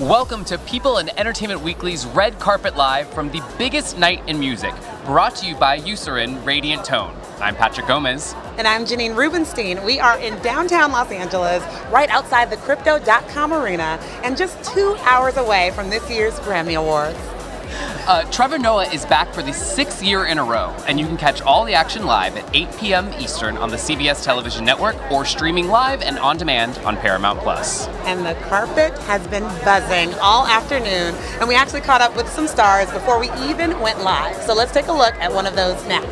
Welcome to People and Entertainment Weekly's Red Carpet Live from the biggest night in music, brought to you by Eucerin Radiant Tone. I'm Patrick Gomez. And I'm Janine Rubenstein. We are in downtown Los Angeles, right outside the Crypto.com Arena, and just 2 hours away from this year's Grammy Awards. Trevor Noah is back for the 6th year in a row, and you can catch all the action live at 8 p.m. Eastern on the CBS Television Network or streaming live and on demand on Paramount+. And the carpet has been buzzing all afternoon, and we actually caught up with some stars before we even went live. So let's take a look at one of those now.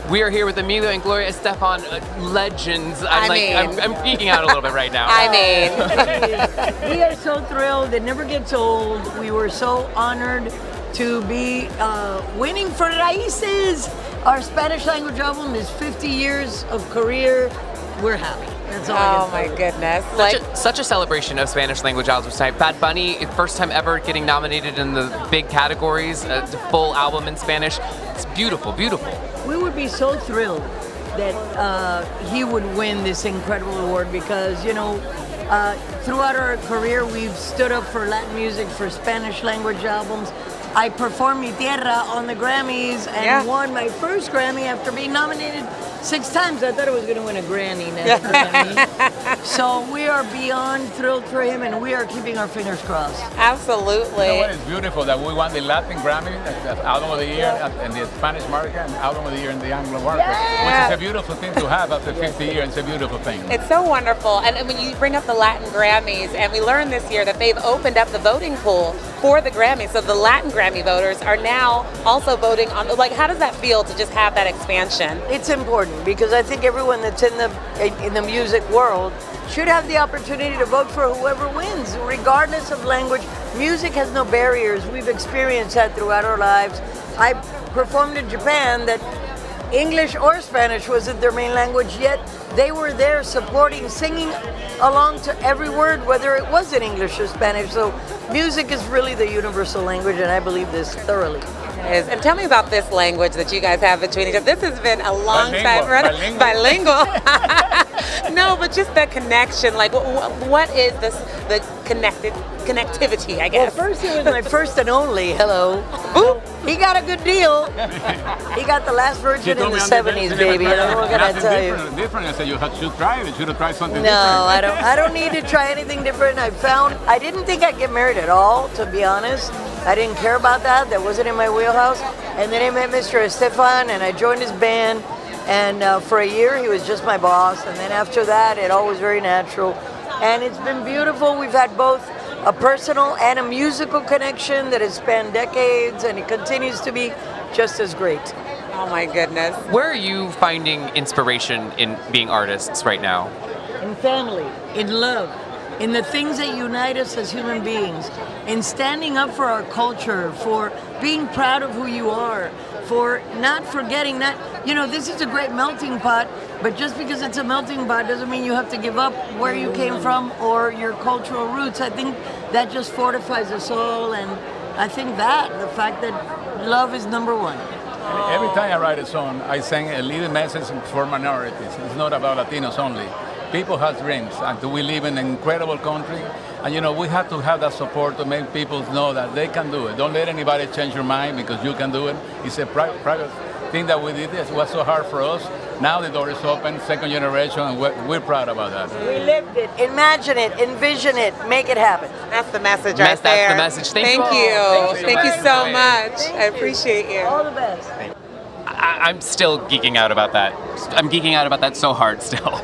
We are here with Emilio and Gloria Estefan, legends. I'm geeking out a little bit right now. We are so thrilled. It never gets old. We were so honored to be winning for Raíces. Our Spanish language album is 50 years of career. We're happy. That's all I can say. My goodness. Such a celebration of Spanish language albums tonight. Bad Bunny, first time ever getting nominated in the big categories, the full album in Spanish. It's beautiful, beautiful. We would be so thrilled that he would win this incredible award because, throughout our career, we've stood up for Latin music, for Spanish language albums. I performed Mi Tierra on the Grammys and won my first Grammy after being nominated 6 times. I thought I was going to win a Grammy next Grammy. So we are beyond thrilled for him, and we are keeping our fingers crossed. Absolutely. You know what is beautiful that we won the Latin Grammy, Album of the Year in the Spanish market, and Album of the Year in the Anglo market, which is a beautiful thing to have after 50 years. It's a beautiful thing. It's so wonderful. And when you bring up the Latin Grammys, and we learned this year that they've opened up the voting pool for the Grammys, so the Latin Grammy voters are now also voting on, how does that feel to just have that expansion? It's important because I think everyone that's in the music world should have the opportunity to vote for whoever wins, regardless of language. Music has no barriers. We've experienced that throughout our lives. I performed in Japan that English or Spanish wasn't their main language, yet they were there supporting, singing along to every word, whether it was in English or Spanish. So music is really the universal language, and I believe this thoroughly. And tell me about this language that you guys have between each other. This has been a long time running. Bilingual. No, but just the connection. What is this? The connectivity, I guess. Well, first, he was my first and only. Hello. Ooh, he got a good deal. He got the last version in the 70s, baby. What can I tell you? Different. I said you should try it. You should have tried something different. No, I don't need to try anything different. I didn't think I'd get married at all, to be honest. I didn't care about that. That wasn't in my wheelhouse. And then I met Mr. Estefan, and I joined his band. And for a year, he was just my boss. And then after that, it all was very natural. And it's been beautiful. We've had both a personal and a musical connection that has spanned decades, and it continues to be just as great. Oh my goodness. Where are you finding inspiration in being artists right now? In family, in love, in the things that unite us as human beings, in standing up for our culture, for being proud of who you are, for not forgetting that, this is a great melting pot, but just because it's a melting pot doesn't mean you have to give up where you came from or your cultural roots. I think that just fortifies us all, and I think the fact that love is number one. Every time I write a song, I sing a little message for minorities. It's not about Latinos only. People have dreams, and we live in an incredible country, and we have to have that support to make people know that they can do it. Don't let anybody change your mind because you can do it. It's a private thing that we did. It was so hard for us. Now the door is open, second generation, and we're proud about that. We lived it, imagine it, envision it, make it happen. That's the message right there. That's the message. Thank you. Thank you so much. I appreciate you. All the best. I'm still geeking out about that. I'm geeking out about that so hard still.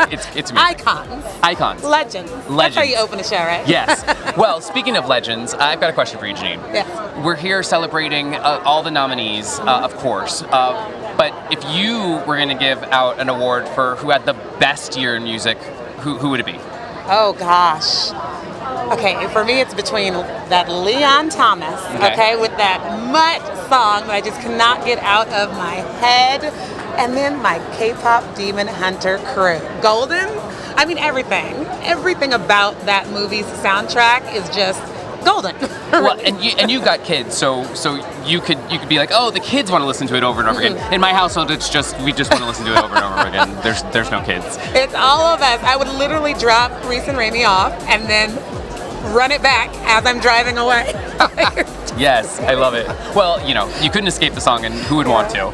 It's me. Icons. Legends. That's how you open the show, right? Yes. Well, speaking of legends, I've got a question for you, Janine. Yes. We're here celebrating all the nominees, of course. But if you were going to give out an award for who had the best year in music, who would it be? Oh, gosh. Okay, for me, it's between that Leon Thomas, okay, with that Mutt song that I just cannot get out of my head, and then my K-pop Demon Hunter crew. Golden? I mean, everything about that movie's soundtrack is just golden. Well, and you got kids, so you could be like, oh, the kids want to listen to it over and over again. In my household, it's just we just want to listen to it over and over again. There's no kids. It's all of us. I would literally drop Reese and Rami off and then run it back as I'm driving away. Yes, I love it. Well, you couldn't escape the song, and who would want to?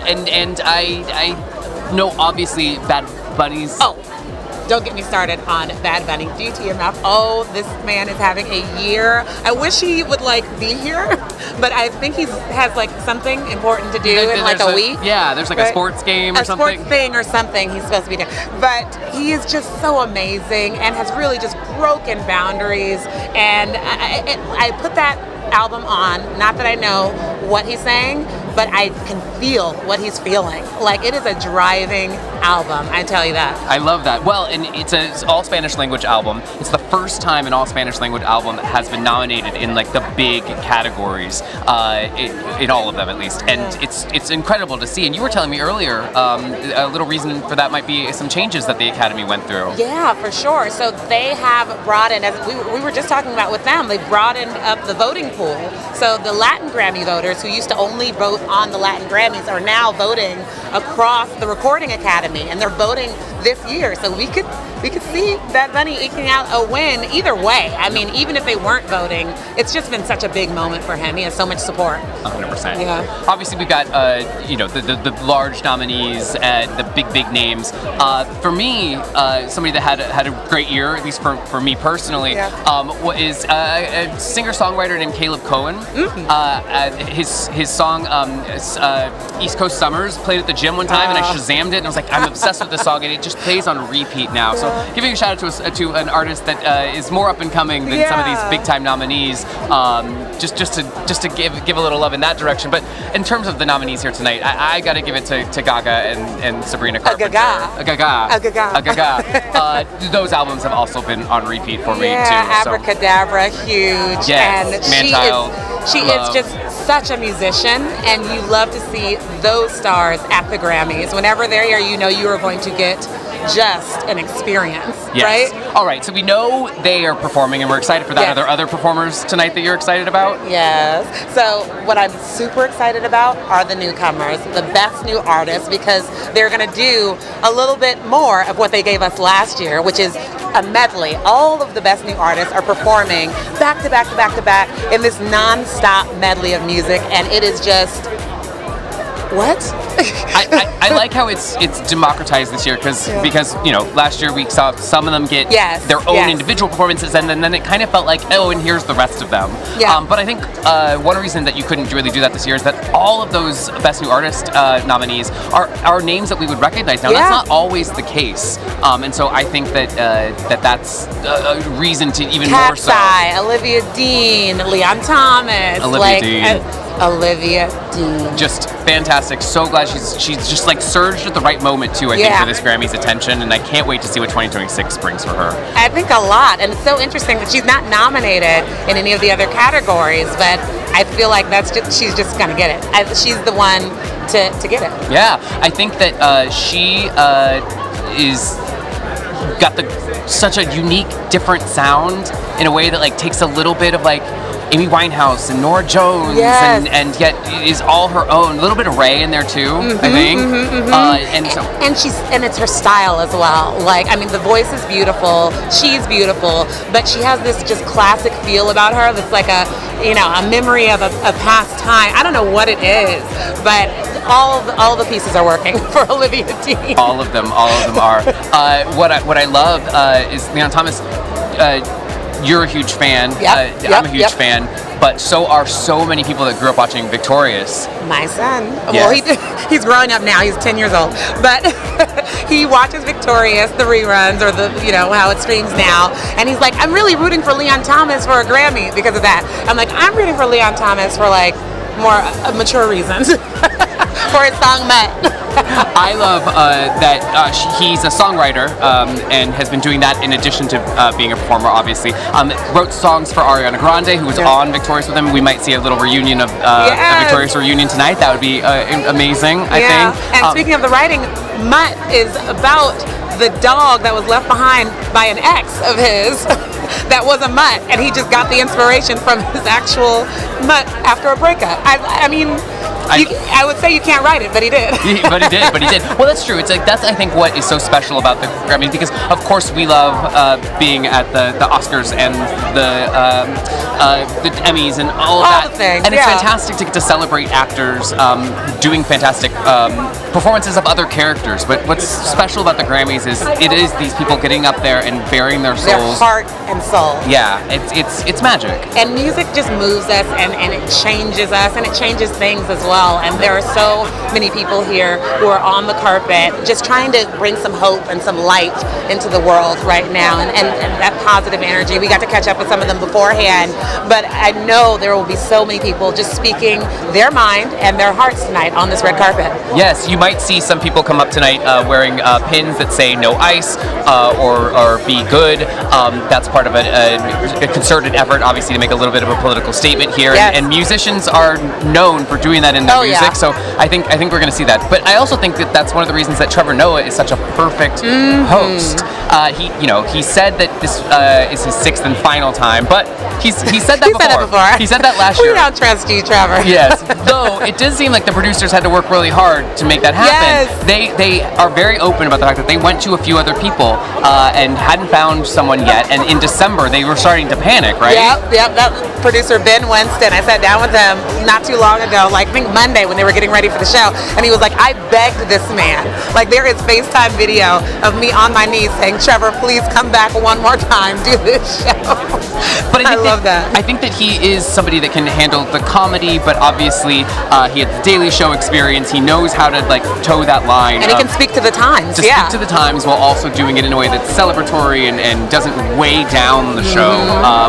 And I know obviously Bad Bunny's. Oh, don't get me started on Bad Bunny. GTMF. Oh, this man is having a year. I wish he would be here, but I think he has something important to do in a week. Yeah, there's a sports game or something. A sports thing or something he's supposed to be doing. But he is just so amazing and has really just broken boundaries. And I put that album on, not that I know what he's saying, but I can feel what he's feeling. It is a driving album, I tell you that. I love that. Well, and it's an all Spanish language album. It's the first time an all Spanish language album has been nominated in the big categories, in all of them at least. And it's incredible to see. And you were telling me earlier, a little reason for that might be some changes that the Academy went through. Yeah, for sure. So they have brought in, as we were just talking about with them, they brought in up the voting pool. So the Latin Grammy voters who used to only vote on the Latin Grammys are now voting across the Recording Academy, and they're voting this year. So we could see Bad Bunny eking out a win either way. I mean, even if they weren't voting, it's just been such a big moment for him. He has so much support. 100%. Yeah. Obviously, we've got the large nominees, the big names. For me, somebody that had a great year, at least for me personally, is a singer-songwriter named Caleb Cohen. His song East Coast Summers played at the gym one time, and I Shazammed it, and I was like, I'm obsessed with this song, and it just plays on repeat now. So giving a shout out to an artist that is more up and coming than some of these big time nominees, just to give a little love in that direction. But in terms of the nominees here tonight, I got to give it to Gaga and Sabrina Carpenter. Gaga. Those albums have also been on repeat for me too. Abracadabra, huge. Yes, and she is just such a musician, and you love to see those stars at the Grammys. Whenever they're here, you are going to get just an experience, right? All right, so we know they are performing, and we're excited for that. Are there other performers tonight that you're excited about? Yes. So what I'm super excited about are the newcomers, the best new artists, because they're going to do a little bit more of what they gave us last year, which is a medley. All of the best new artists are performing back to back to back to back in this non-stop medley of music, and it is just... What? I like how it's democratized this year because last year we saw some of them get their own individual performances, and then it kind of felt like, oh, and here's the rest of them. But I think one reason that you couldn't really do that this year is that all of those Best New Artist nominees are names that we would recognize. Now, that's not always the case, and so I think that's a reason to even more so. Olivia Dean, Leon Thomas. Olivia Dean. Just fantastic. So glad she's just surged at the right moment too, I think, for this Grammy's attention, and I can't wait to see what 2026 brings for her. I think a lot, and it's so interesting that she's not nominated in any of the other categories, but I feel like she's just gonna get it. She's the one to get it. Yeah, I think that she is got such a unique, different sound in a way that takes a little bit of Amy Winehouse and Norah Jones, and yet is all her own. A little bit of Ray in there too, I think. And it's her style as well. The voice is beautiful, she's beautiful, but she has this just classic feel about her that's a memory of a past time. I don't know what it is, but all the pieces are working for Olivia Dean. All of them are. What I love is Leon Thomas. You're a huge fan. I'm a huge fan, but so are so many people that grew up watching Victorious. My son. Well, he's growing up now. He's 10 years old, but he watches Victorious, the reruns, or how it streams now, and he's like, I'm really rooting for Leon Thomas for a Grammy because of that. I'm like, I'm rooting for Leon Thomas for more mature reasons. For his song Mutt. I love that he's a songwriter and has been doing that in addition to being a performer, obviously. Wrote songs for Ariana Grande, who was on Victorious with him. We might see a little reunion of a Victorious reunion tonight. That would be amazing, I think. And speaking of the writing, Mutt is about the dog that was left behind by an ex of his. that was a mutt, and he just got the inspiration from his actual mutt after a breakup. I mean, I would say you can't write it, but he did. But he did. Well, that's true. It's like that's I think what is so special about the Grammys, because of course we love being at the Oscars and the Emmys and all of that. The things, and it's fantastic to get to celebrate actors doing fantastic performances of other characters. But what's special about the Grammys is it is these people getting up there and bearing their souls, their heart and soul. Yeah, it's magic. And music just moves us, and it changes us, and it changes things as well. And there are so many people here who are on the carpet just trying to bring some hope and some light into the world right now, and that positive energy. We got to catch up with some of them beforehand, but I know there will be so many people just speaking their mind and their hearts tonight on this red carpet. Yes, you might see some people come up tonight wearing pins that say no ice or be good. That's part of a concerted effort, obviously, to make a little bit of a political statement here. Yes. And musicians are known for doing that in their music. Yeah. So I think we're going to see that. But I also think that that's one of the reasons that Trevor Noah is such a perfect host. He said that this is his sixth and final time, but he said that before. He said that last year. We don't trust you, Trevor. Yes, though it does seem like the producers had to work really hard to make that happen. Yes. They are very open about the fact that they went to a few other people and hadn't found someone yet, and in December they were starting to panic, right? Yep. That producer Ben Winston, I sat down with him not too long ago, like I think Monday when they were getting ready for the show, and he was like, I begged this man. Like there is FaceTime video of me on my knees saying, Trevor, please come back one more time, do this show. But I love that. I think that he is somebody that can handle the comedy, but obviously he had the Daily Show experience. He knows how to like toe that line. And he can speak to the times. To speak to the times while also doing it in a way that's celebratory and doesn't weigh down the show.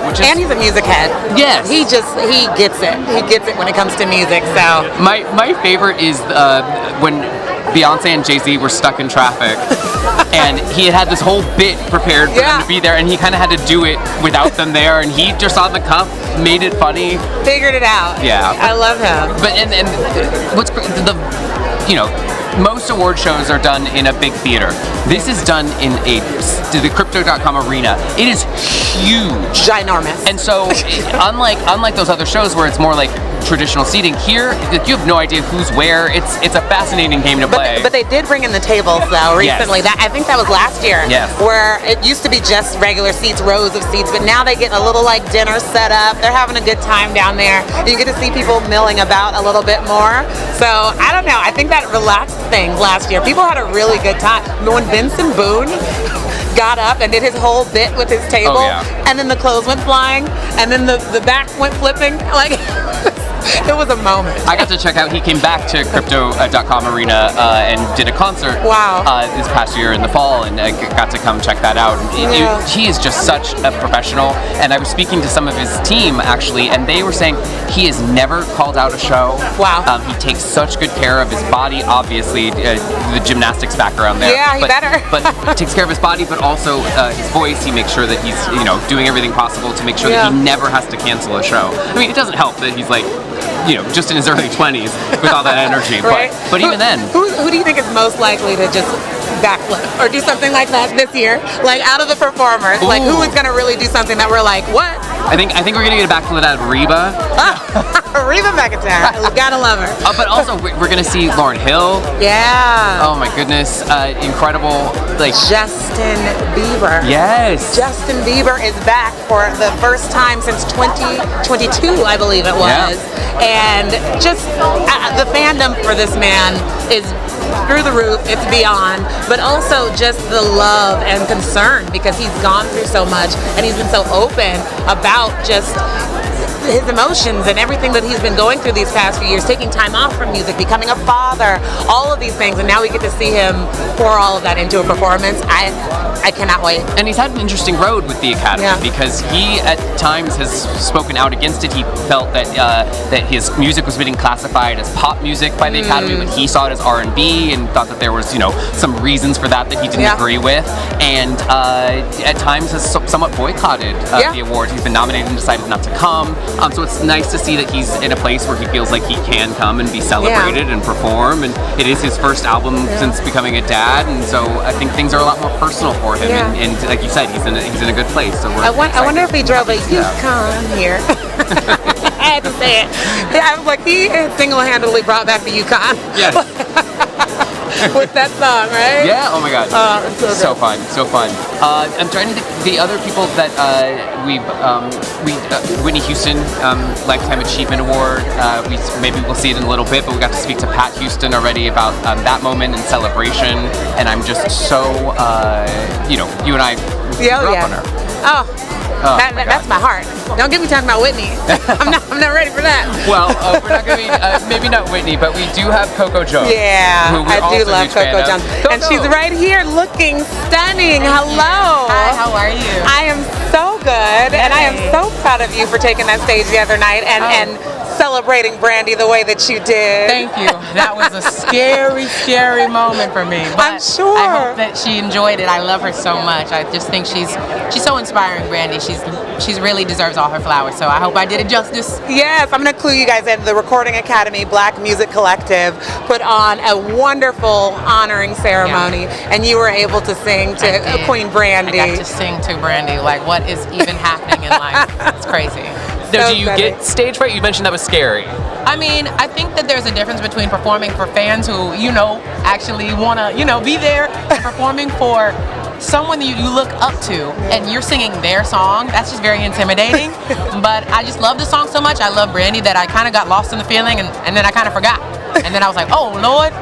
Which is, and he's a music head. Yes. He gets it. He gets it when it comes to music. So my favorite is when Beyonce and Jay-Z were stuck in traffic, and he had this whole bit prepared for them to be there, and he kind of had to do it without them there, and he just on the cuff made it funny. Figured it out. Yeah. I love him. But and what's most award shows are done in a big theater. This is done in the Crypto.com arena. It is huge. Ginormous. And so, unlike those other shows where it's more like traditional seating, here you have no idea who's where. It's a fascinating game to play. But they did bring in the tables though recently. Yes. I think that was last year. Yes. Where it used to be just regular seats, rows of seats, but now they get a little like dinner set up. They're having a good time down there. You get to see people milling about a little bit more. So I don't know. I think that relaxed things last year. People had a really good time. When Benson Boone got up and did his whole bit with his table, and then the clothes went flying, and then the back went flipping, like it was a moment. I got to check out. He came back to Crypto.com arena and did a concert. Wow. This past year in the fall, and I got to come check that out. He is just such a professional. And I was speaking to some of his team actually, and they were saying he has never called out a show. Wow. He takes such good care of his body. Obviously, the gymnastics background there. Yeah, he better. But takes care of his body, but also his voice. He makes sure that he's doing everything possible to make sure that he never has to cancel a show. I mean, it doesn't help that he's like, just in his early 20s with all that energy. Right? But even then. Who do you think is most likely to just backflip or do something like that this year? Like out of the performers, like who is going to really do something that we're like, what? I think we're going to get a backflip out of Reba. Reba McEntire. Gotta love her. But also we're going to see Lauryn Hill. Yeah. Oh my goodness. Incredible. Like Justin Bieber. Yes. Justin Bieber is back for the first time since 2022, I believe it was. Yeah. And just the fandom for this man is through the roof. It's beyond. But also just the love and concern because he's gone through so much and he's been so open about just his emotions and everything that he's been going through these past few years, taking time off from music, becoming a father, all of these things, and now we get to see him pour all of that into a performance. I cannot wait. And he's had an interesting road with the Academy because he at times has spoken out against it. He felt that that his music was being classified as pop music by the Academy, but he saw it as R&B and thought that there was some reasons for that he didn't agree with, and at times has somewhat boycotted the awards. He's been nominated and decided not to come. So it's nice to see that he's in a place where he feels like he can come and be celebrated and perform. And it is his first album since becoming a dad, and so I think things are a lot more personal for him. And like you said, he's in a good place. So I wonder if he drove a Yukon here. I had to say it. I was like, he single-handedly brought back the Yukon. Yes. With that song, right? Yeah. Oh my God. So fun. I'm trying to think the other people that Whitney Houston Lifetime Achievement Award. Maybe we'll see it in a little bit, but we got to speak to Pat Houston already about that moment and celebration. And I'm just so you and I grew up on her. That's my heart. Don't get me talking about Whitney. I'm not ready for that. Well, we're not going to be, maybe not Whitney, but we do have Coco Jones. Yeah, I do love Coco Jones. And she's right here looking stunning. Hello. Hi, how are you? I am so good, and I am so proud of you for taking that stage the other night and celebrating Brandy the way that you did. Thank you. That was a scary, scary moment for me. But I'm sure. I hope that she enjoyed it. I love her so much. I just think she's so inspiring, Brandy. She's really deserves all her flowers. So I hope I did it justice. Yes, I'm going to clue you guys in. The Recording Academy Black Music Collective put on a wonderful honoring ceremony, and you were able to sing to Queen Brandy. I got to sing to Brandy. Like, what is even happening in life? It's crazy. Now, do you get stage fright? You mentioned that was scary. I mean, I think that there's a difference between performing for fans who, actually want to, be there, and performing for someone you look up to and you're singing their song. That's just very intimidating. But I just love the song so much. I love Brandy that I kind of got lost in the feeling and then I kind of forgot. And then I was like, oh, Lord,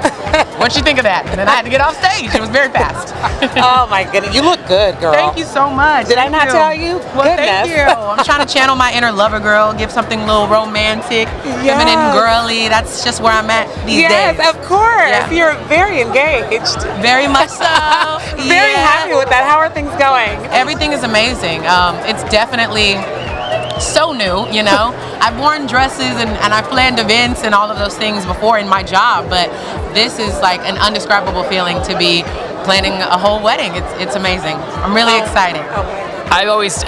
what'd you think of that? And then I had to get off stage. It was very fast. Oh, my goodness. You look good, girl. Thank you so much. Did I not tell you? Well, thank you. I'm trying to channel my inner lover girl, give something a little romantic, feminine, girly. That's just where I'm at these days. Yes, of course. Yeah. You're very engaged. Very much so. Very happy with that. How are things going? Everything is amazing. It's definitely so new, I've worn dresses and I've planned events and all of those things before in my job, but this is like an indescribable feeling to be planning a whole wedding. It's amazing. I'm really excited. I always,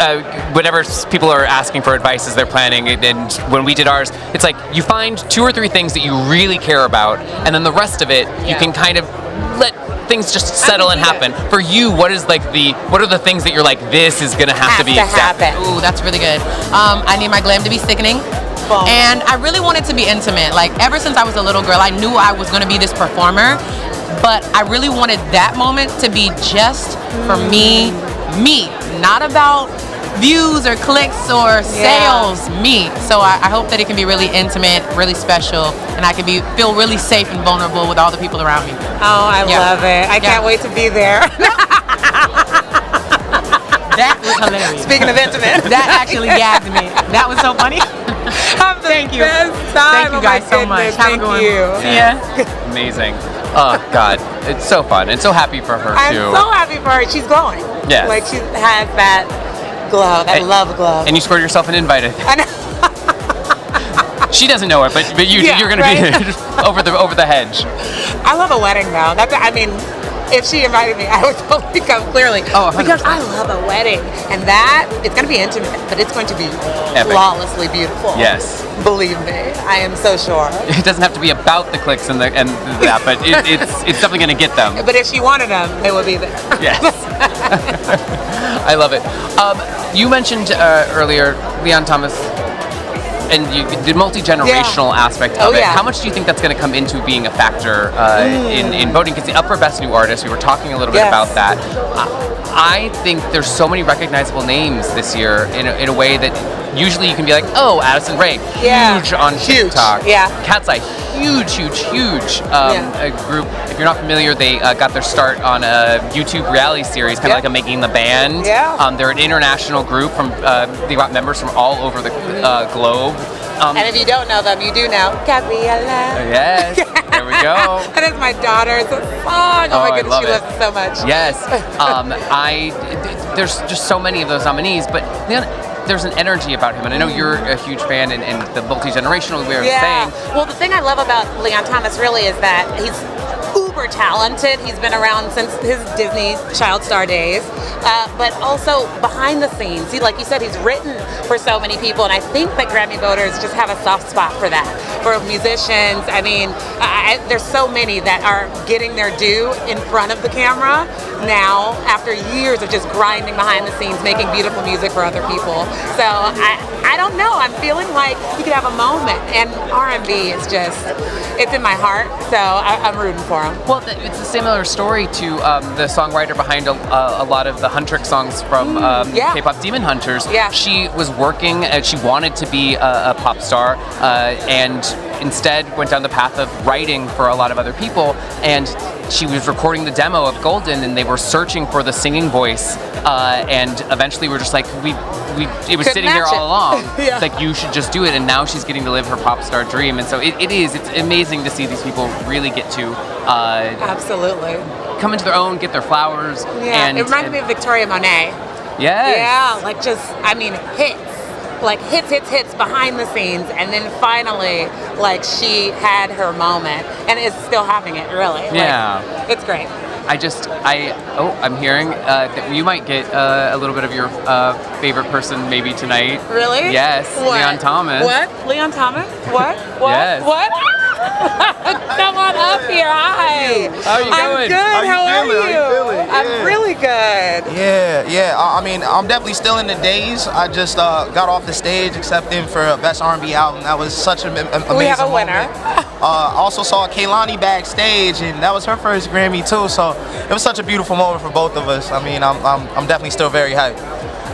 whenever people are asking for advice as they're planning, and when we did ours, it's like you find 2 or 3 things that you really care about, and then the rest of it, you can kind of let things just settle and happen. For you, what are the things that you're like, this is gonna have to be happen? Ooh, that's really good. I need my glam to be sickening. And I really want it to be intimate. Like, ever since I was a little girl, I knew I was gonna be this performer, but I really wanted that moment to be just for me, not about views or clicks or sales, me. So I hope that it can be really intimate, really special, and I can feel really safe and vulnerable with all the people around me. Oh, I love it. I can't wait to be there. That was hilarious. Speaking of intimate. That actually gagged me. That was so funny. Thank you. Thank you guys so much. Have a good one. See ya. Amazing. Oh, God. It's so fun and so happy for her, too. I'm so happy for her. She's glowing. Yes. Like, she has that glow, that love glow. And you scored yourself an invite. I know. She doesn't know it, but you, you're going to be over the hedge. I love a wedding, though. If she invited me, I would totally come, clearly. Oh, 100%. Because I love a wedding. And it's going to be intimate, but it's going to be flawlessly beautiful. Yes. Believe me. I am so sure. It doesn't have to be about the clicks and that, but it's definitely going to get them. But if she wanted them, they would be there. Yes. I love it. You mentioned earlier Leon Thomas and the multi-generational aspect of it. How much do you think that's going to come into being a factor in voting? Because up for Best New Artist, we were talking a little bit about that. I think there's so many recognizable names this year in a way that usually you can be like, oh, Addison Rae, huge on TikTok. Cat's Eye, huge a group. If you're not familiar, they got their start on a YouTube reality series, kind of like a Making the Band. They're an international group they got members from all over the globe. And if you don't know them, you do know Gabriella. Yes, there we go. That is my daughter's song. Oh my goodness, she loves it so much. Yes, there's just so many of those nominees, but there's an energy about him, and I know you're a huge fan, and the multi-generational way of saying. Well, the thing I love about Leon Thomas really is that he's super talented. He's been around since his Disney child star days, but also behind the scenes. Like you said, he's written for so many people, and I think that Grammy voters just have a soft spot for that, for musicians. I mean, there's so many that are getting their due in front of the camera now after years of just grinding behind the scenes, making beautiful music for other people. So I don't know. I'm feeling like he could have a moment, and R&B is just, it's in my heart. So I'm rooting for him. Well, it's a similar story to the songwriter behind a lot of the Huntrix songs from K-pop Demon Hunters. Yeah. She was working, she wanted to be a pop star, and instead went down the path of writing for a lot of other people, and she was recording the demo of Golden, and they were searching for the singing voice, and eventually we're just like, it was sitting there all along. Yeah. It's like, you should just do it, and now she's getting to live her pop star dream, and so it's amazing to see these people really get to Absolutely come into their own, get their flowers. Yeah, it reminded me of Victoria Monet. Yes. Yeah, like just, I mean, hits behind the scenes, and then finally, like, she had her moment, and is still having it, really. Yeah. Like, it's great. I'm hearing that you might get a little bit of your favorite person maybe tonight. Really? Yes. What? Leon Thomas. What? Leon Thomas? What? Yes. What? Come on up here. Hi. How are you I'm doing? good. How are you? How you feeling? I'm really good. Yeah. I mean, I'm definitely still in the days. I just got off the stage accepting for Best R&B Album. That was such an amazing We have a winner. Also saw Kehlani backstage, and that was her first Grammy too. So it was such a beautiful moment for both of us. I mean, I'm definitely still very hyped.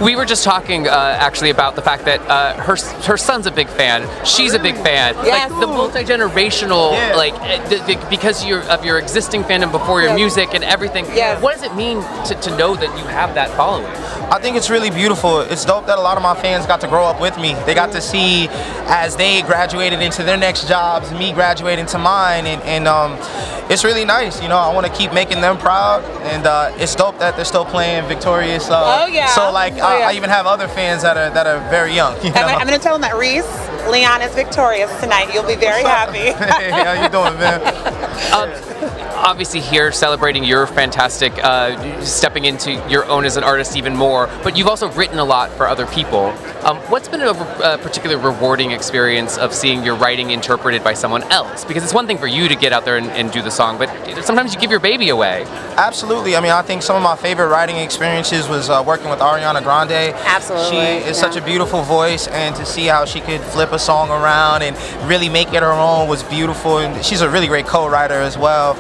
We were just talking actually about the fact that her son's a big fan. She's a big fan. Yes. Like the multi-generational, because of your existing fandom before your music and everything. Yes. What does it mean to know that you have that following? I think it's really beautiful. It's dope that a lot of my fans got to grow up with me. They got to see as they graduated into their next jobs, me graduating to mine, and it's really nice. You know, I want to keep making them proud, and it's dope that they're still playing Victorious. So I even have other fans that are very young. You know? I'm going to tell them that Leon is victorious tonight. You'll be very happy. Hey, how you doing, man? Obviously here celebrating your fantastic stepping into your own as an artist even more, but you've also written a lot for other people. What's been a particularly rewarding experience of seeing your writing interpreted by someone else? Because it's one thing for you to get out there and do the song, but sometimes you give your baby away. Absolutely. I mean, I think some of my favorite writing experiences was working with Ariana Grande. Absolutely. She is such a beautiful voice, and to see how she could flip a song around and really make it her own was beautiful, and she's a really great co-writer as well.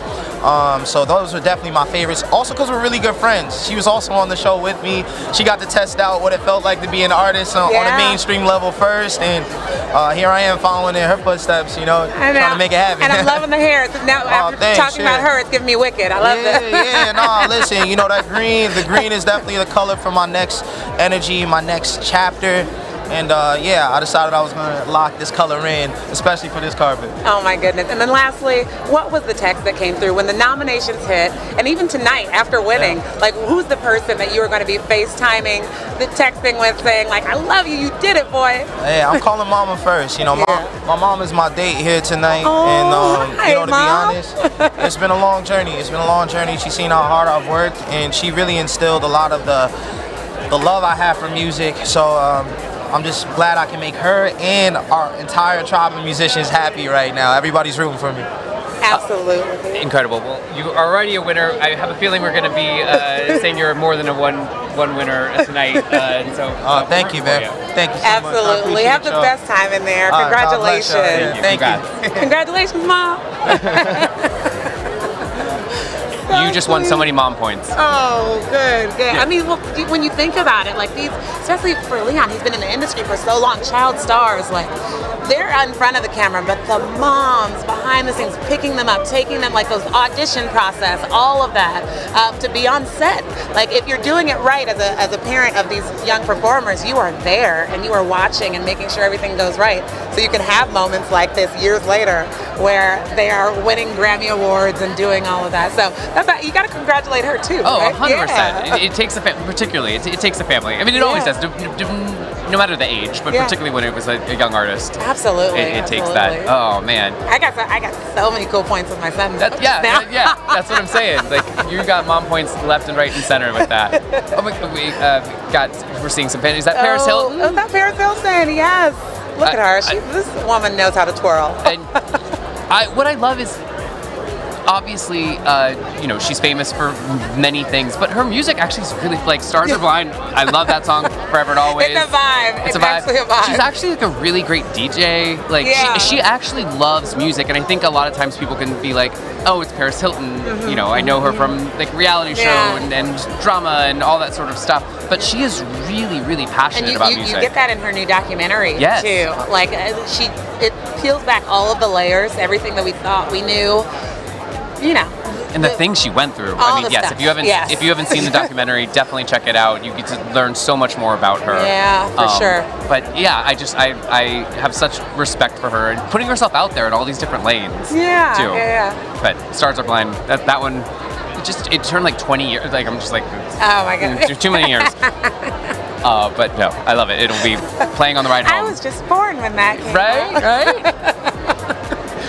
So those are definitely my favorites. Also because we're really good friends. She was also on the show with me. She got to test out what it felt like to be an artist on a mainstream level first, and here I am following in her footsteps, you know, trying to make it happen. And I'm loving the hair. Now, after talking about her, it's giving me wicked. I love that. Listen, you know, the green is definitely the color for my next energy, my next chapter. And I decided I was going to lock this color in, especially for this carpet. Oh my goodness. And then lastly, what was the text that came through when the nominations hit? And even tonight, after winning, like, who's the person that you were going to be FaceTiming, the texting with, saying, like, I love you, you did it, boy? Hey, I'm calling Mama first. You know, my mom is my date here tonight. Oh, and, hi, you know, to Mom. be honest, it's been a long journey. She's seen how hard I've worked, and she really instilled a lot of the love I have for music. So, I'm just glad I can make her and our entire tribe of musicians happy right now. Everybody's rooting for me. Absolutely. Incredible. Well, you are already a winner. I have a feeling we're going to be saying you're more than a one winner tonight. Thank you, man. Thank you so Absolutely. much. Have the best time in there. Congratulations. Thank you. Congratulations, Mom. You just won so many mom points. Oh, good. I mean, well, when you think about it, like these, especially for Leon, he's been in the industry for so long. Child stars, like, they're in front of the camera, but the moms behind the scenes, picking them up, taking them, like those audition process, all of that, to be on set. Like, if you're doing it right as a parent of these young performers, you are there and you are watching and making sure everything goes right. So you can have moments like this years later where they are winning Grammy Awards and doing all of that. So you got to congratulate her too. Oh, right? 100%. It takes a family, particularly. It takes a family. I mean, it always does. no matter the age, but particularly when it was a young artist. Absolutely. It takes that. Oh man. I got so many cool points with my son. Yeah, that's what I'm saying. Like you got mom points left and right and center with that. Oh my, we're seeing some. Is that Paris Hilton? Oh, that Paris Hilton? Yes. Look at her. This woman knows how to twirl. And what I love is, obviously, she's famous for many things, but her music actually is really, like, Stars Are Blind. I love that song, Forever and Always. It's a vibe. It's a vibe. Actually a vibe. She's actually, like, a really great DJ. Like, she actually loves music, and I think a lot of times people can be like, oh, it's Paris Hilton. Mm-hmm. I know her from, like, reality show and drama and all that sort of stuff, but she is really, really passionate about music. You get that in her new documentary, too. Like, it peels back all of the layers, everything that we thought we knew. And the things she went through. Stuff. If you haven't seen the documentary, definitely check it out. You get to learn so much more about her. Yeah, for sure. But yeah, I have such respect for her and putting herself out there in all these different lanes. Yeah, too. yeah. But Stars Are Blind. That one, it turned like 20 years. Like I'm just like, oh my god, too many years. But no, I love it. It'll be playing on the ride home. I was just born when that came out.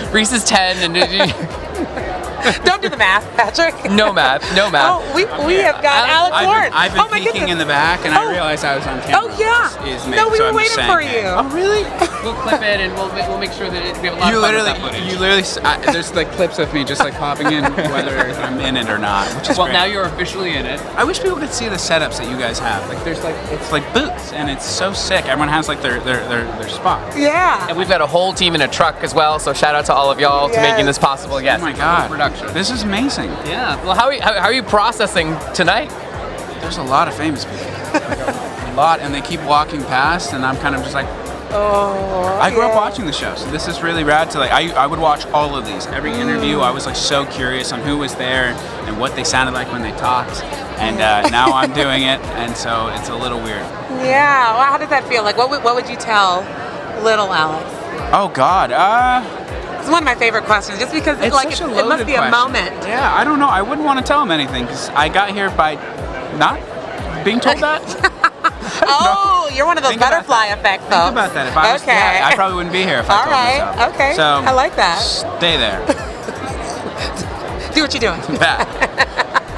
Right. Reese is 10 and. Don't do the math, Patrick. No math. Oh, we have got Alex Lawrence. I've been peeking in the back, and I realized I was on camera. Oh yeah. We were waiting for you. Oh really? We'll clip it, and we'll make sure that we have a lot of fun with that footage. You literally, there's like clips of me just like popping in, whether I'm in it or not, which is great. Now you're officially in it. I wish people could see the setups that you guys have. Like it's like booths, and it's so sick. Everyone has like their spot. Yeah. And we've got a whole team in a truck as well. So shout out to all of y'all to making this possible. Yes. Oh my God. Production. This is amazing. Yeah. Well, how are you processing tonight? There's a lot of famous people. A lot, and they keep walking past, and I'm kind of just like, I grew up watching the show, so this is really rad. To like, I would watch all of these. Every interview, I was like so curious on who was there and what they sounded like when they talked. And now I'm doing it, and so it's a little weird. Yeah. Well, how did that feel? Like, what would you tell little Alex? Oh God. It's one of my favorite questions, just because it must be a moment. Yeah, I don't know. I wouldn't want to tell him anything because I got here by not being told that. Oh, you're one of those butterfly effect folks. Think about that. If I was, I probably wouldn't be here if I told myself. Okay. So I like that. Stay there. Do what you're doing.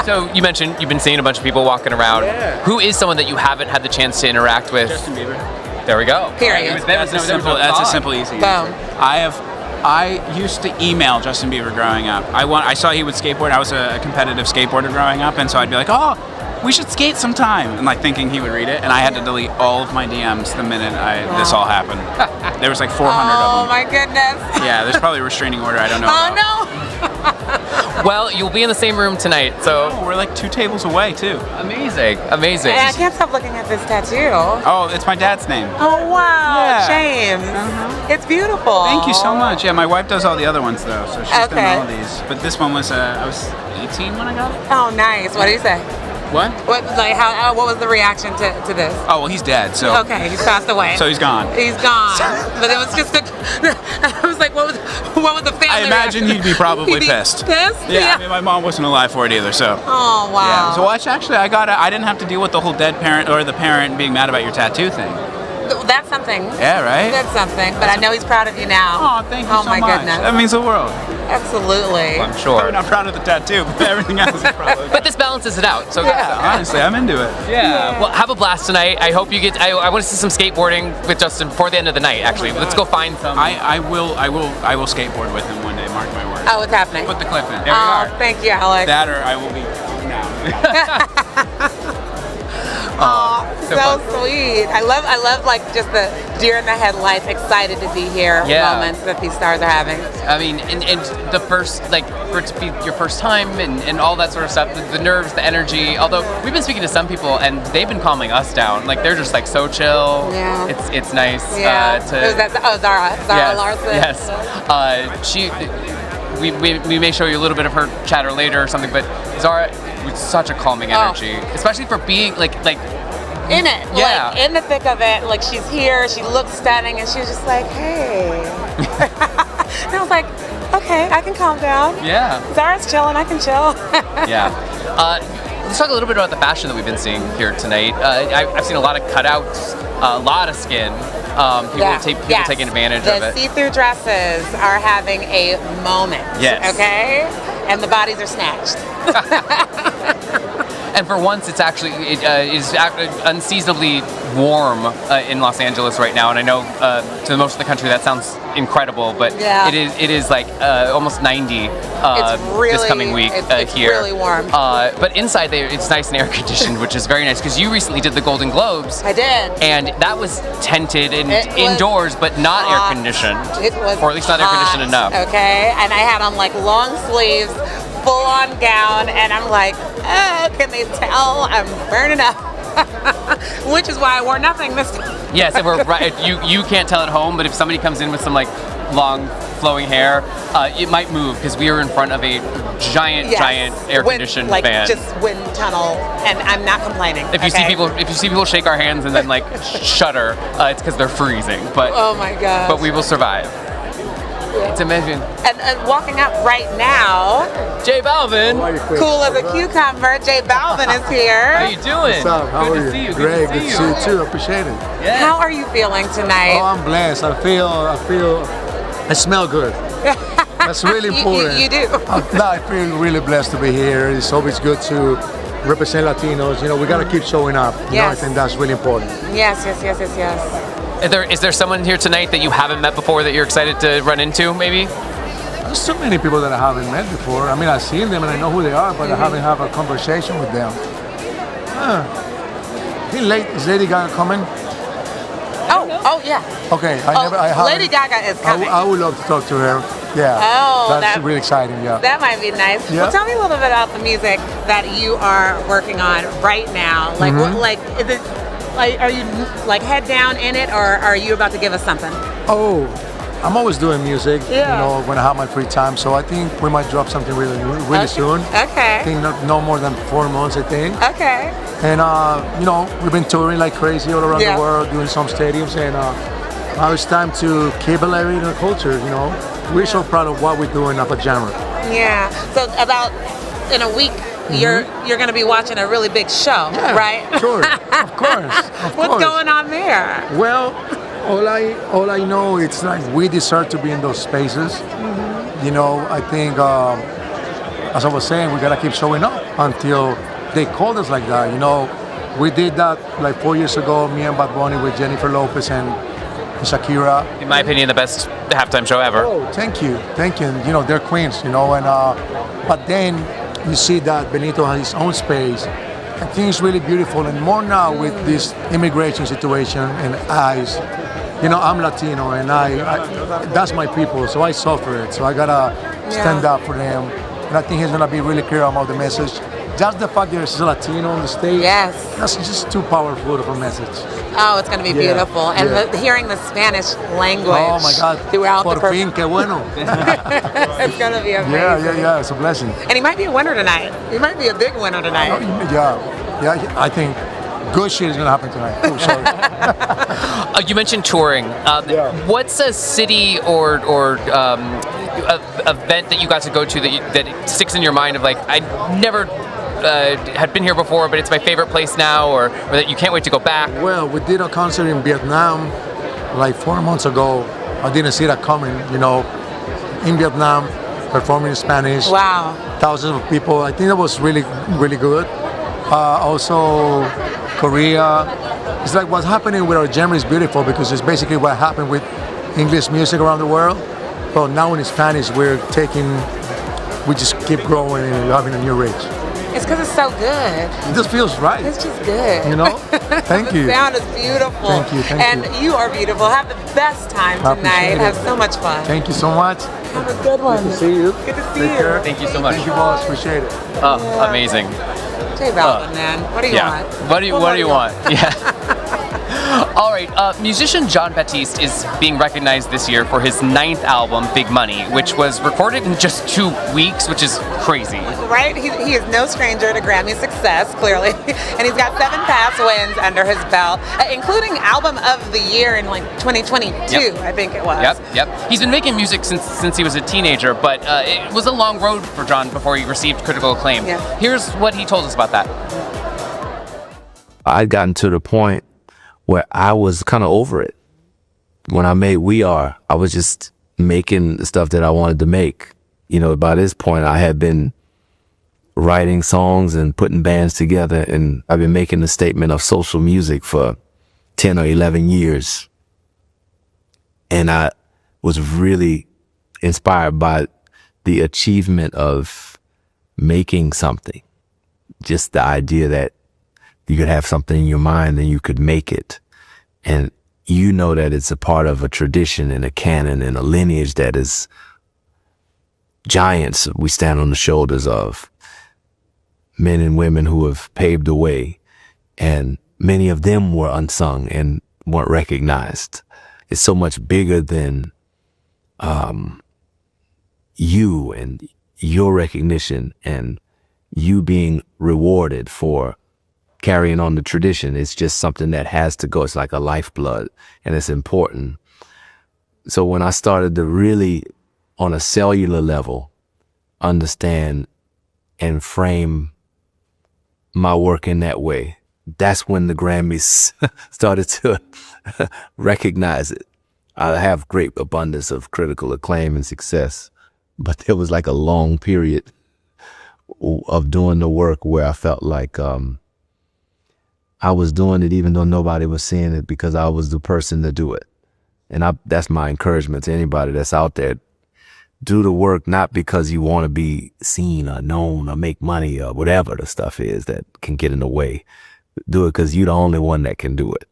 So you mentioned you've been seeing a bunch of people walking around. Yeah. Who is someone that you haven't had the chance to interact with? Justin Bieber. There we go. Period. That's a simple, easy answer. I used to email Justin Bieber growing up. I saw he would skateboard. I was a competitive skateboarder growing up, and so I'd be like, oh, we should skate sometime, and like thinking he would read it, and I had to delete all of my DMs the minute this all happened. There was like 400 of them. Oh my goodness. Yeah, there's probably a restraining order I don't know about. No. Well, you'll be in the same room tonight, so we're like 2 tables away too. Amazing. I can't stop looking at this tattoo. Oh, it's my dad's name. Oh wow, Yeah. James. It's beautiful. Thank you so much. Yeah, my wife does all the other ones though, so she's done all of these. But this one was I was 18 when I got it. Oh, nice. What do you say? What? What was the reaction to this? Oh well, he's dead. So okay, he's passed away. So he's gone. He's gone. But it was just I was like, what was the family? I imagine reaction? he'd be probably pissed. Pissed? Yeah, I mean, my mom wasn't alive for it either, so. Oh wow. Yeah. So actually, I didn't have to deal with the whole dead parent or the parent being mad about your tattoo thing. That's something. Yeah, right? That's something. But I know he's proud of you now. Oh, thank you so much. Oh my goodness. That means the world. Absolutely. I'm sure. I'm not proud of the tattoo, but everything else is probably. But this balances it out. So honestly, I'm into it. Yeah. Well, have a blast tonight. I hope you get. I want to see some skateboarding with Justin before the end of the night. Actually, let's go find some. I will skateboard with him one day. Mark my words. Oh, it's happening. Put the clip in. There we are. Thank you, Alex. That or I will be down. So sweet. I love like just the deer in the headlights, excited to be here moments that these stars are having. I mean, and the first, like, for it to be your first time and all that sort of stuff, the nerves, the energy. Although we've been speaking to some people and they've been calming us down. Like, they're just like so chill. Yeah. It's nice. Yeah. Zara Larson. Yes. We may show you a little bit of her chatter later or something, but Zara with such a calming energy, especially for being like in it, like in the thick of it. Like she's here, she looks stunning, and she was just like, hey. And I was like, okay, I can calm down. Yeah. Zara's chilling, I can chill. Yeah. let's talk a little bit about the fashion that we've been seeing here tonight. I've seen a lot of cutouts, a lot of skin. People taking advantage of it. The see-through dresses are having a moment. Yes. Okay? And the bodies are snatched. And for once, it's actually is unseasonably warm in Los Angeles right now. And I know to most of the country that sounds incredible, but it is like almost 90 this coming week it's here. Really warm. But inside there, it's nice and air conditioned, which is very nice because you recently did the Golden Globes. I did. And that was tented and indoors, but not air conditioned. It was or at least not air conditioned enough. Okay, and I had on like long sleeves, full-on gown, and I'm like, oh, can they tell I'm burning up? Which is why I wore nothing this time. Yes, and we're right. You can't tell at home, but if somebody comes in with some like long flowing hair, it might move because we are in front of a giant air-conditioned van. Just wind tunnel, and I'm not complaining. If you see people shake our hands and then like shudder, it's because they're freezing. But oh my god! But we will survive. It's amazing. And walking up right now, J Balvin. Cool as a cucumber. J Balvin is here. How you doing? What's up? How are you? See you. Great. Good to see you too. Appreciate it. Yeah. How are you feeling tonight? Oh, I'm blessed. I smell good. That's really important. You do. I feel really blessed to be here. It's always good to represent Latinos. You know, we got to keep showing up. You know, I think that's really important. Yes. Is there someone here tonight that you haven't met before that you're excited to run into, maybe? There's so many people that I haven't met before. I mean, I've seen them and I know who they are, but I haven't had a conversation with them. Is Lady Gaga coming? Oh yeah. Okay, Lady Gaga is coming. I would love to talk to her. Yeah. Oh, that's really exciting. Yeah. That might be nice. Yeah. Well, tell me a little bit about the music that you are working on right now. Like, is it? Like, are you like head down in it, or are you about to give us something? Oh, I'm always doing music. You know, when I have my free time. So I think we might drop something really soon. Okay. I think no more than 4 months. I think. Okay. And you know, we've been touring like crazy all around the world, doing some stadiums, and now it's time to keep elevating the culture. You know, we're so proud of what we're doing up at genre. Yeah. So about in a week. You're going to be watching a really big show, right? Sure, of course. What's going on there? Well, all I know it's like we deserve to be in those spaces. You know, I think as I was saying, we gotta keep showing up until they called us like that. You know, we did that like 4 years ago. Me and Bad Bunny with Jennifer Lopez and Shakira. In my opinion, the best halftime show ever. Oh, thank you. And you know, they're queens. You know, and but then you see that Benito has his own space. I think it's really beautiful, and more now with this immigration situation and ICE. You know, I'm Latino, and I that's my people, so I suffer it. So I gotta stand up for them, and I think he's gonna be really clear about the message. Just the fact there's a Latino on the stage, that's just too powerful of a message. Oh, it's going to be beautiful. And hearing the Spanish language throughout Por fin, qué bueno. It's going to be amazing. Yeah, it's a blessing. And he might be a winner tonight. He might be a big winner tonight. Yeah, I think good shit is going to happen tonight. Oh, sorry. You mentioned touring. What's a city or event that you got to go to that sticks in your mind of like, I never had been here before, but it's my favorite place now, or that you can't wait to go back? Well, we did a concert in Vietnam like 4 months ago. I didn't see that coming, you know, in Vietnam, performing in Spanish. Wow. Thousands of people. I think that was really, really good. Also, Korea. It's like what's happening with our genre is beautiful because it's basically what happened with English music around the world. But now in Spanish, we just keep growing and having a new reach. It's because it's so good. It just feels right. It's just good. You know? Thank you. The sound is beautiful. Thank you. And you are beautiful. Have the best time tonight. Have so much fun. Thank you so much. Have a good one. Good to see you. Good to see Take you. care. Thank you so much. Thank you, boss. Appreciate it. Oh, amazing. J Balvin, man. What do you want? What do you want? Yeah. All right, musician Jon Batiste is being recognized this year for his 9th album, Big Money, which was recorded in just 2 weeks, which is crazy. Right? He is no stranger to Grammy success, clearly. And he's got 7 past wins under his belt, including Album of the Year in like 2022, I think it was. Yep. He's been making music since he was a teenager, but it was a long road for Jon before he received critical acclaim. Yeah. Here's what he told us about that. I'd gotten to the point where I was kind of over it. When I made We Are, I was just making the stuff that I wanted to make. You know, by this point, I had been writing songs and putting bands together, and I've been making the statement of social music for 10 or 11 years. And I was really inspired by the achievement of making something. Just the idea that you could have something in your mind and you could make it. And you know that it's a part of a tradition and a canon and a lineage that is giants we stand on the shoulders of. Men and women who have paved the way. And many of them were unsung and weren't recognized. It's so much bigger than you and your recognition and you being rewarded for carrying on the tradition. It's just something that has to go. It's like a lifeblood, and it's important. So when I started to really, on a cellular level, understand and frame my work in that way, that's when the Grammys started to recognize it. I have great abundance of critical acclaim and success, but there was like a long period of doing the work where I felt like I was doing it even though nobody was seeing it, because I was the person to do it. And that's my encouragement to anybody that's out there. Do the work not because you want to be seen or known or make money or whatever the stuff is that can get in the way. Do it because you're the only one that can do it.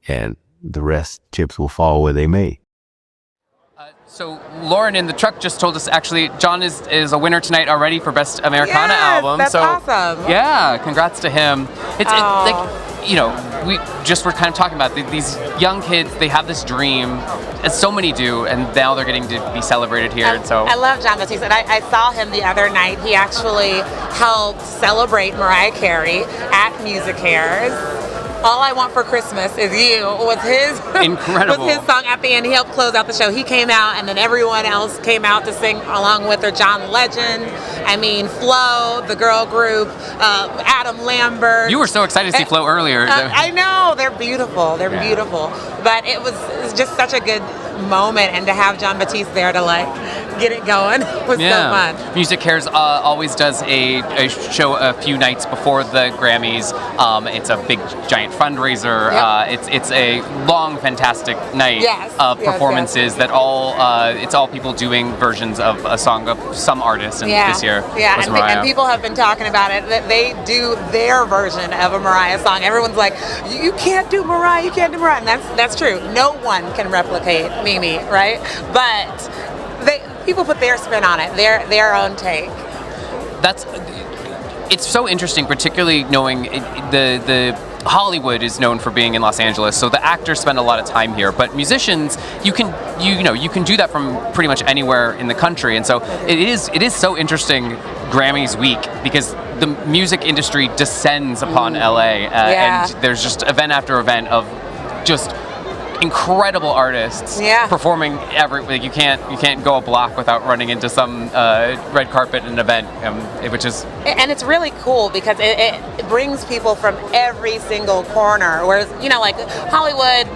And the rest, chips will fall where they may. So Lauren in the truck just told us actually Jon is a winner tonight already for Best Americana Album. That's so awesome. Yeah, congrats to him. It's like, you know, we just were kind of talking about these young kids, they have this dream, as so many do, and now they're getting to be celebrated here. I love Jon Batiste, and I saw him the other night. He actually helped celebrate Mariah Carey at Music Hairs. All I Want for Christmas Is You was his incredible. was his song at the end. He helped close out the show. He came out, and then everyone else came out to sing along with her. John Legend, I mean Flo, the girl group, Adam Lambert. You were so excited to see Flo earlier. I know, they're beautiful. They're beautiful. But it was just such a good moment, and to have Jon Batiste there to like get it going was so fun. Music Hairs always does a show a few nights before the Grammys. It's a big giant fundraiser. It's a long, fantastic night of performances that it's all people doing versions of a song of some artist. And this year was Mariah. And people have been talking about it, that they do their version of a Mariah song. Everyone's like, you can't do Mariah, you can't do Mariah. And that's true. No one can replicate Mimi, right? But people put their spin on it, their own take. It's so interesting, particularly knowing the Hollywood is known for being in Los Angeles, so the actors spend a lot of time here. But musicians, you can do that from pretty much anywhere in the country, and so it is so interesting Grammys week, because the music industry descends upon LA, and there's just event after event of just incredible artists performing you can't go a block without running into some red carpet and event, which is, and it's really cool because it brings people from every single corner, whereas like Hollywood,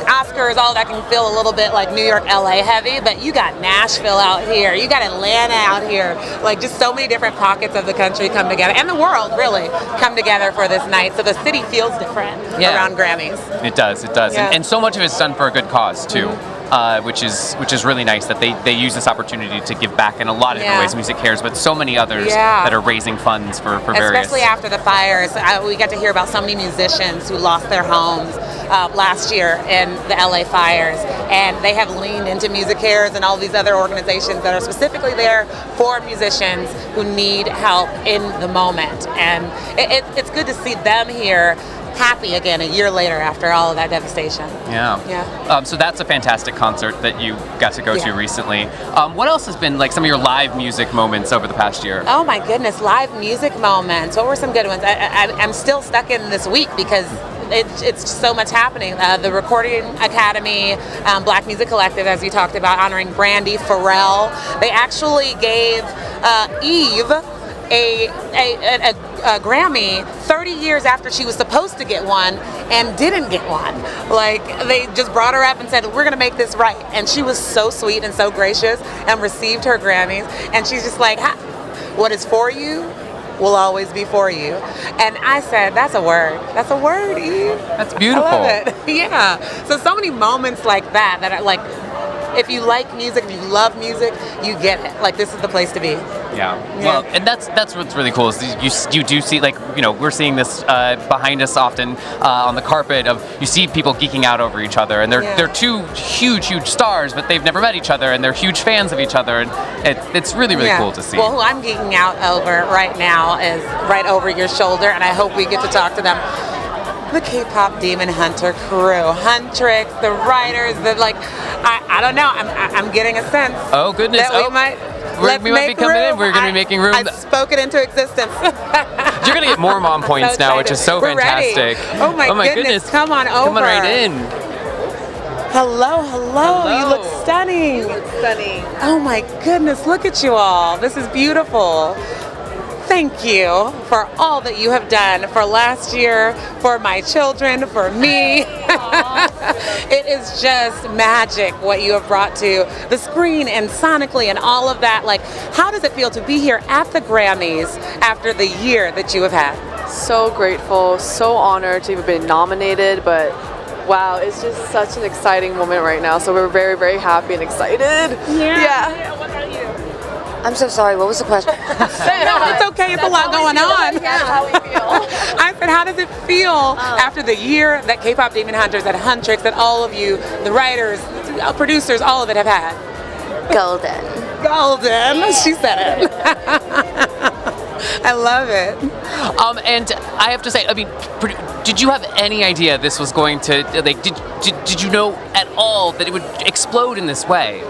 Oscars, all that can feel a little bit like New York, LA heavy, but you got Nashville out here, you got Atlanta out here, like just so many different pockets of the country come together, and the world really come together for this night, so the city feels different around Grammys. It does. And so much of it's done for a good cause too. Which is really nice that they use this opportunity to give back in a lot of different ways. Music Cares, but so many others that are raising funds for various. Especially after the fires, we got to hear about so many musicians who lost their homes last year in the LA fires, and they have leaned into Music Cares and all these other organizations that are specifically there for musicians who need help in the moment. And it's good to see them here happy again a year later after all of that devastation. Yeah. Yeah. So that's a fantastic concert that you got to go to recently. What else has been like some of your live music moments over the past year? Oh my goodness, live music moments. What were some good ones? I'm still stuck in this week because it's so much happening. The Recording Academy, Black Music Collective, as you talked about, honoring Brandy Pharrell. They actually gave Eve a Grammy 30 years after she was supposed to get one and didn't get one. Like, they just brought her up and said, we're gonna make this right. And she was so sweet and so gracious and received her Grammys. And she's just like, what is for you will always be for you. And I said, that's a word. That's a word, Eve. That's beautiful. I love it. Yeah. So many moments like that are like, if you like music, if you love music, you get it. Like, this is the place to be. Yeah. Well, and that's what's really cool is you do see, like, you know, we're seeing this behind us often on the carpet of, you see people geeking out over each other, and they're two huge stars, but they've never met each other, and they're huge fans of each other, and it's really cool to see. Well, who I'm geeking out over right now is right over your shoulder, and I hope we get to talk to them. The K-pop Demon Hunter crew, Huntrix, the writers, I don't know. I'm getting a sense. Oh goodness! That we might be coming in. We're going to be making room. I've spoken into existence. You're going to get more mom points so now, which is so We're fantastic. Ready. Oh my goodness! Come on over. Come on right in. Hello. You look stunning. Stunning. Oh my goodness! Look at you all. This is beautiful. Thank you for all that you have done for last year, for my children, for me. It is just magic what you have brought to the screen and sonically and all of that. Like, how does it feel to be here at the Grammys after the year that you have had? So grateful, so honored to have been nominated, but wow, it's just such an exciting moment right now. So we're very happy and excited. Yeah. What about you? I'm so sorry, what was the question? No, it's okay. It's a lot going on. That's how we feel. I said, how does it feel after the year that K-pop Demon Hunters, that Huntrix, that all of you, the writers, producers, all of it have had? Golden. She said it. I love it. And I have to say, I mean, did you have any idea this was going to, like, did you know at all that it would explode in this way?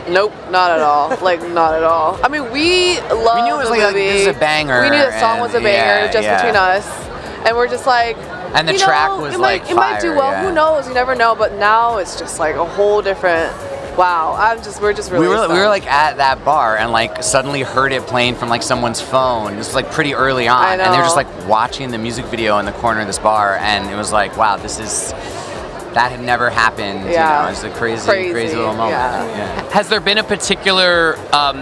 Nope, not at all. Not at all. I mean, we love We knew it was like this is a banger. We knew the song was a banger between us. And we're just like, and the track was like it might do well. Who knows? You never know. But now it's just like a whole different. Wow. We're just really. We were like at that bar and like suddenly heard it playing from like someone's phone. This was like pretty early on, I know. and they're just like watching the music video in the corner of this bar, and it was like, wow, that had never happened. Yeah. You know, it's a crazy little moment. Yeah. Has there been a particular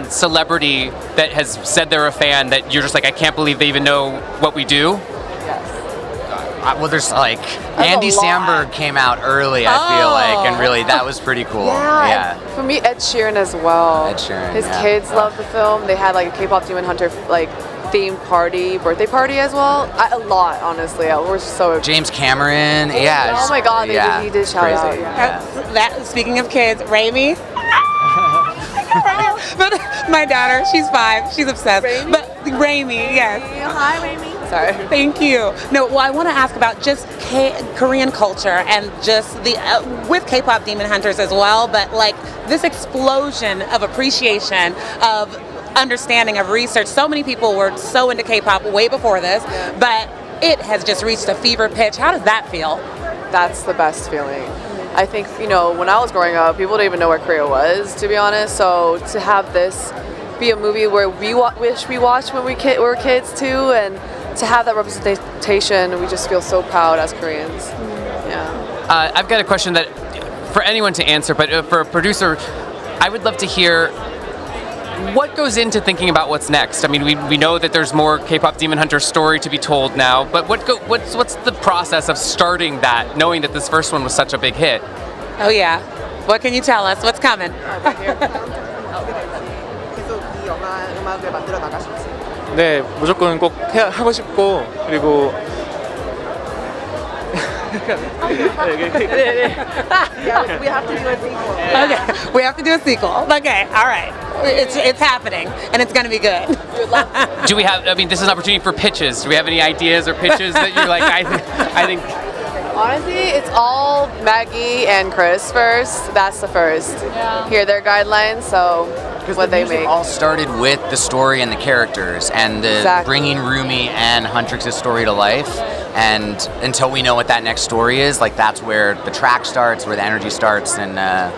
celebrity that has said they're a fan that you're just like, I can't believe they even know what we do? Yes. Well, there's like Andy Samberg came out early, I feel like, and really that was pretty cool. Yeah. For me, Ed Sheeran as well. Ed Sheeran. His kids love the film. They had like a K-pop Demon Hunter themed birthday party as well. A lot, honestly. We're so. James Cameron, Oh my God, he did shout out. That, speaking of kids, Raimi. But my daughter, she's 5. She's obsessed. Raimi? But Raimi, yes. Hi, Raimi. Sorry. Thank you. No, well, I want to ask about just Korean culture and just the with K-pop Demon Hunters as well. But like this explosion of appreciation of understanding of research. So many people were so into K-pop way before this, but it has just reached a fever pitch. How does that feel? That's the best feeling. I think, when I was growing up, people didn't even know where Korea was, to be honest. So to have this be a movie where we wish we watched when we were kids too, and to have that representation, we just feel so proud as Koreans. Yeah. I've got a question that for anyone to answer, but for a producer, I would love to hear what goes into thinking about what's next? I mean, we know that there's more K-pop Demon Hunter story to be told now, but what's the process of starting that, knowing that this first one was such a big hit? Oh yeah. What can you tell us? What's coming? 네, 무조건 꼭 하고 싶고 그리고 Yeah, we have to do a sequel. Okay, we have to do a sequel. Okay, all right. It's happening, and it's going to be good. Do we have? I mean, this is an opportunity for pitches. Do we have any ideas or pitches that you're like? I think. Honestly, it's all Maggie and Chris first. That's the first. Yeah. Hear their guidelines, so what they make. All started with the story and the characters and the Exactly. bringing Rumi and Huntrix's story to life. And until we know what that next story is, like that's where the track starts, where the energy starts, and the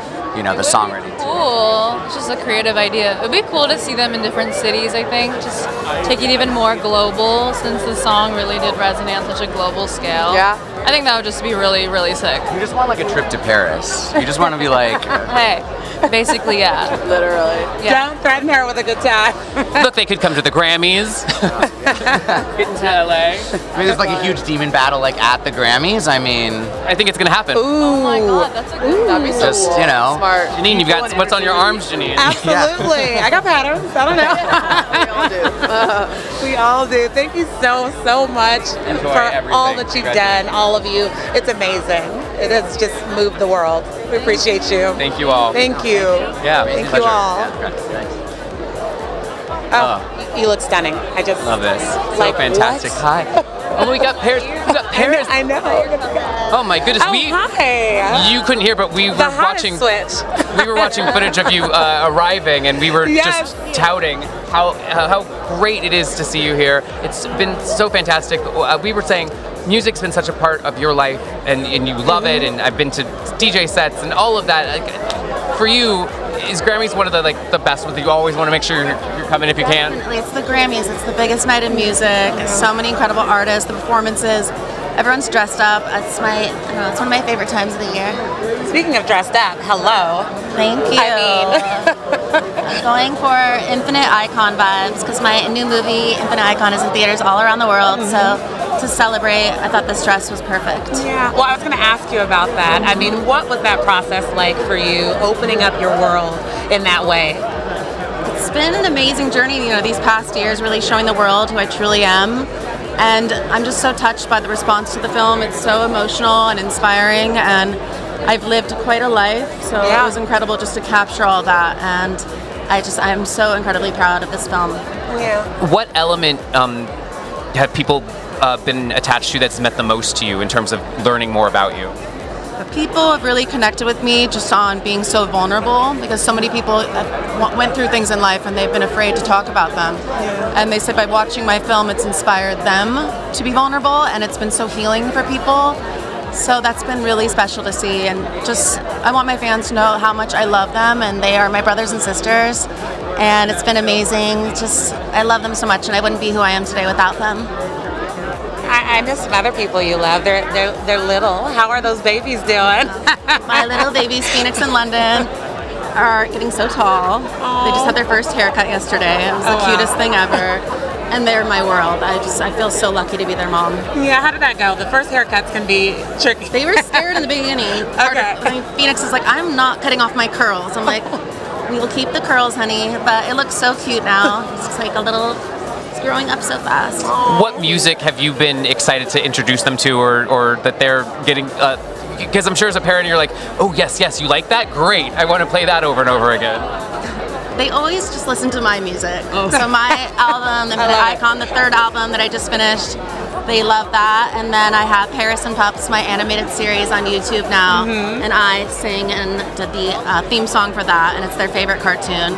songwriting. Cool. It's just a creative idea. It would be cool to see them in different cities, I think. Just take it even more global since the song really did resonate on such a global scale. Yeah. I think that would just be really, really sick. You just want like a trip to Paris. You just want to be like, Hey, basically, yeah. Literally. Yeah. Don't threaten her with a good time. Look, they could come to the Grammys. Get into LA. I mean, there's like a huge demon battle like at the Grammys. I mean, I think it's gonna happen. Oh my god, that's a good That'd be so Just, cool. you know. Smart. Janine, you've got what's on your arms, Janine? Absolutely. I got patterns. I don't know. We all do. We all do. Thank you so much Enjoy for everything. all that you've done, all of you. It's amazing. It has just moved the world. We appreciate you. Thank you all. Thank you. Yeah, Thank pleasure. you all. Yeah, thanks. Oh, you look stunning. I just Love this. So Like, fantastic. what? Hi. Oh, we got Paris. We got Paris. I know. Oh my goodness. Oh, hi. You couldn't hear, but we were The hottest watching. switch. We were watching footage of you arriving, and we were Yes. just touting how great it is to see you here. It's been so fantastic. We were saying music's been such a part of your life, and you love it. And I've been to DJ sets and all of that. Like, for you, is Grammys one of the best? You always want to make sure you're coming if you can. Definitely. It's the Grammys. It's the biggest night in music. So many incredible artists, the performances. Everyone's dressed up. It's it's one of my favorite times of the year. Speaking of dressed up, hello. Thank you. I'm going for Infinite Icon vibes because my new movie, Infinite Icon, is in theaters all around the world. So to celebrate, I thought this dress was perfect. Yeah. Well, I was going to ask you about that. I mean, what was that process like for you, opening up your world in that way? It's been an amazing journey, these past years, really showing the world who I truly am. And I'm just so touched by the response to the film. It's so emotional and inspiring, and I've lived quite a life, so it was incredible just to capture all that. And I'm so incredibly proud of this film. Yeah. What element have people been attached to that's meant the most to you in terms of learning more about you? People have really connected with me just on being so vulnerable, because so many people went through things in life and they've been afraid to talk about them. And they said by watching my film, it's inspired them to be vulnerable, and it's been so healing for people. So that's been really special to see, and just I want my fans to know how much I love them, and they are my brothers and sisters, and it's been amazing. Just I love them so much, and I wouldn't be who I am today without them. I miss some other people you love. They're little. How are those babies doing? My little babies, Phoenix and London, are getting so tall. They just had their first haircut yesterday. It was the cutest thing ever. And they're my world. I feel so lucky to be their mom. Yeah, how did that go? The first haircuts can be tricky. They were scared in the beginning. Phoenix is like, I'm not cutting off my curls. I'm like, we will keep the curls, honey. But it looks so cute now. It's just like it's growing up so fast. What music have you been excited to introduce them to, or that they're getting? Because I'm sure as a parent you're like, oh yes, you like that? Great, I want to play that over and over again. They always just listen to my music. So my album, Infinite Icon, the third album that I just finished, they love that. And then I have Paris and Pups, my animated series on YouTube now, and I sing and did the theme song for that, and it's their favorite cartoon.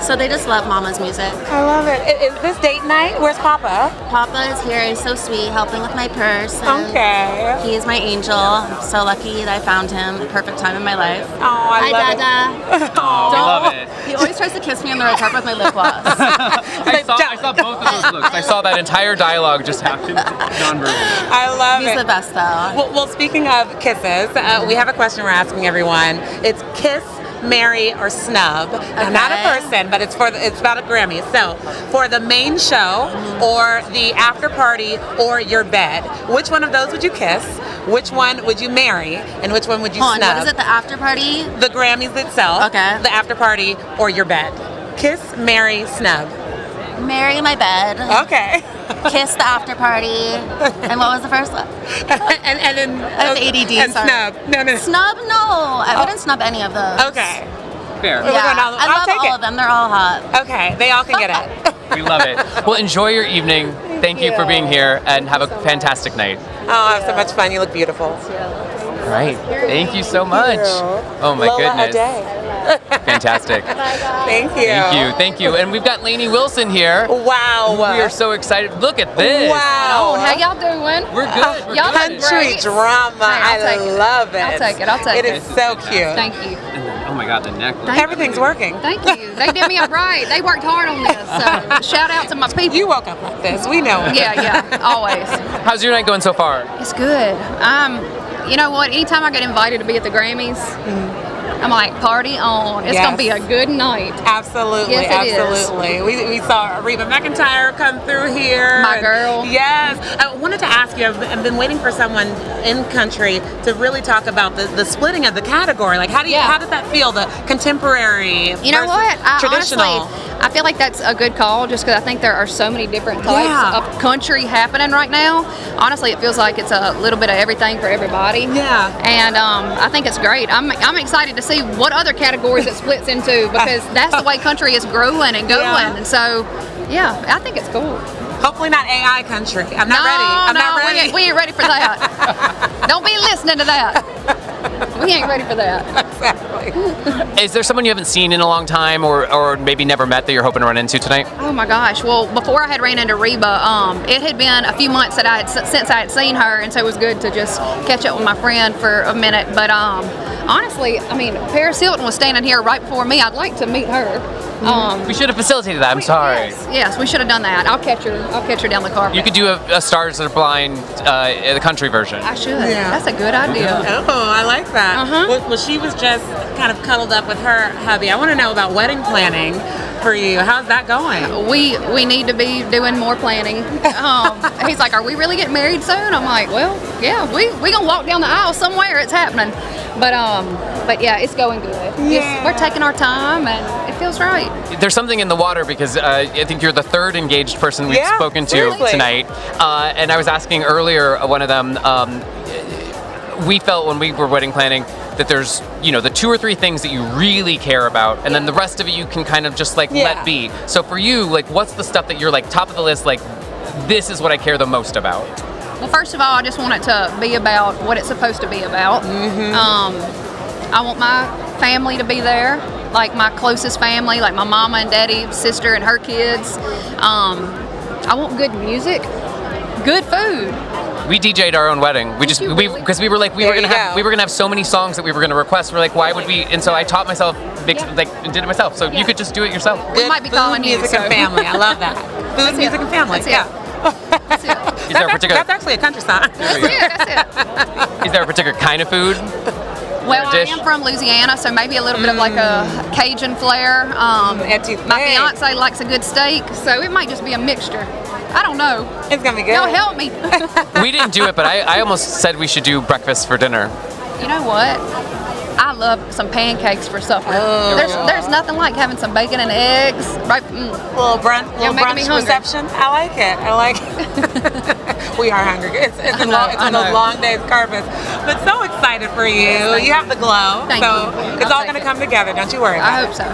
So they just love Mama's music. I love it. Is this date night? Where's Papa? Papa is here. He's so sweet, helping with my purse. And Okay. he is my angel. I'm so lucky that I found him. The perfect time in my life. Oh, I love Hi, Dada. Oh, we love it. He always tries to kiss me on the red carpet with my lip gloss. I saw both of those looks. I saw that entire dialogue just happen nonverbal. I love it. He's the best, though. Well, speaking of kisses, we have a question we're asking everyone. It's kiss, marry, or snub. Now, not a person, but it's about a Grammy. So, for the main show, or the after party, or your bed, which one of those would you kiss? Which one would you marry? And which one would you snub? What is it? The after party? The Grammys itself. Okay. The after party, or your bed. Kiss, marry, snub. Marry my bed. Okay. Kiss the after party. And what was the first one? and then I have ADD. and sorry. snub. No. Snub? No. I wouldn't snub any of those. Okay. Fair. Yeah, I love take all it. of them. They're all hot. Okay, they all can get it. We love it. Well, enjoy your evening. Thank you for being here, and have a fantastic night. Oh, I have so much fun. You look beautiful. All right. Thank you so much. Oh my Lola goodness. Ade. Fantastic. Thank you. Thank you. Thank you. And we've got Lainey Wilson here. Wow. We are so excited. Look at this. Wow. How y'all doing? We're good. We're Y'all good. look Country great. drama. I'll take I it. love it. I'll take it. I'll take it. It is so cute. Thank you. Oh my God, the necklace. Everything's working. Thank you. They did me up right. They worked hard on this. So shout out to my people. You woke up like this. We know it. Yeah, always. How's your night going so far? It's good. You know what? Anytime I get invited to be at the Grammys, I'm like, party on. It's going to be a good night. Absolutely, Yes, it absolutely. We saw Reba McEntire come through here. My girl. Yes. I wanted to ask you, I've been waiting for someone in country to really talk about the splitting of the category. Like, how did that feel, the contemporary You know what? traditional? Honestly, I feel like that's a good call just because I think there are so many different types of country happening right now. Honestly, it feels like it's a little bit of everything for everybody. Yeah. And I think it's great. I'm excited to see what other categories it splits into because that's the way country is growing and going. Yeah. And so, yeah, I think it's cool. Hopefully not AI country. I'm not ready. I'm not ready. We ain't ready for that. Don't be listening to that. We ain't ready for that. Exactly. Is there someone you haven't seen in a long time or maybe never met that you're hoping to run into tonight? Oh my gosh. Well, before I had ran into Reba, it had been a few months since I had seen her, and so it was good to just catch up with my friend for a minute. But honestly, I mean, Paris Hilton was standing here right before me. I'd like to meet her. We should have facilitated that. I'm sorry. Yes, we should have done that. I'll catch her down the carpet. You could do a Stars Are Blind, the country version. I should. Yeah. That's a good idea. Oh, I like that. Well, she was just kind of cuddled up with her hubby. I want to know about wedding planning for you. How's that going? We need to be doing more planning. He's like, are we really getting married soon? I'm like, well, yeah, we gonna walk down the aisle somewhere. It's happening. But yeah, it's going good. Yeah. We're taking our time and it feels right. There's something in the water because I think you're the third engaged person we've spoken to seriously. tonight. And I was asking earlier, one of them, we felt when we were wedding planning that there's, the 2 or 3 things that you really care about, and then the rest of it you can kind of just let be. So for you, what's the stuff that you're top of the list, this is what I care the most about? Well, first of all, I just want it to be about what it's supposed to be about. I want my family to be there, like my closest family, like my mama and daddy, sister and her kids. I want good music, good food. We DJ'd our own wedding. We were gonna have so many songs that we were gonna request. We're like, why would we? And so I taught myself, did it myself. So you could just do it yourself. We might be calling you. Music and family. I love that. Food, music, and family. That's it. That's actually a country song. That's it. Is there a particular kind of food? Well, I am from Louisiana, so maybe a little bit of a Cajun flair. My fiance likes a good steak, so it might just be a mixture. I don't know. It's gonna be good. Y'all help me. We didn't do it, but I almost said we should do breakfast for dinner. You know what? I love some pancakes for supper. Oh. There's nothing like having some bacon and eggs. Right. Little brunch reception. I like it. We are hungry. It's one of those long days, Carpus. But so excited for you. You have the glow. Thank you. It's all going to come together. Don't you worry about I hope so.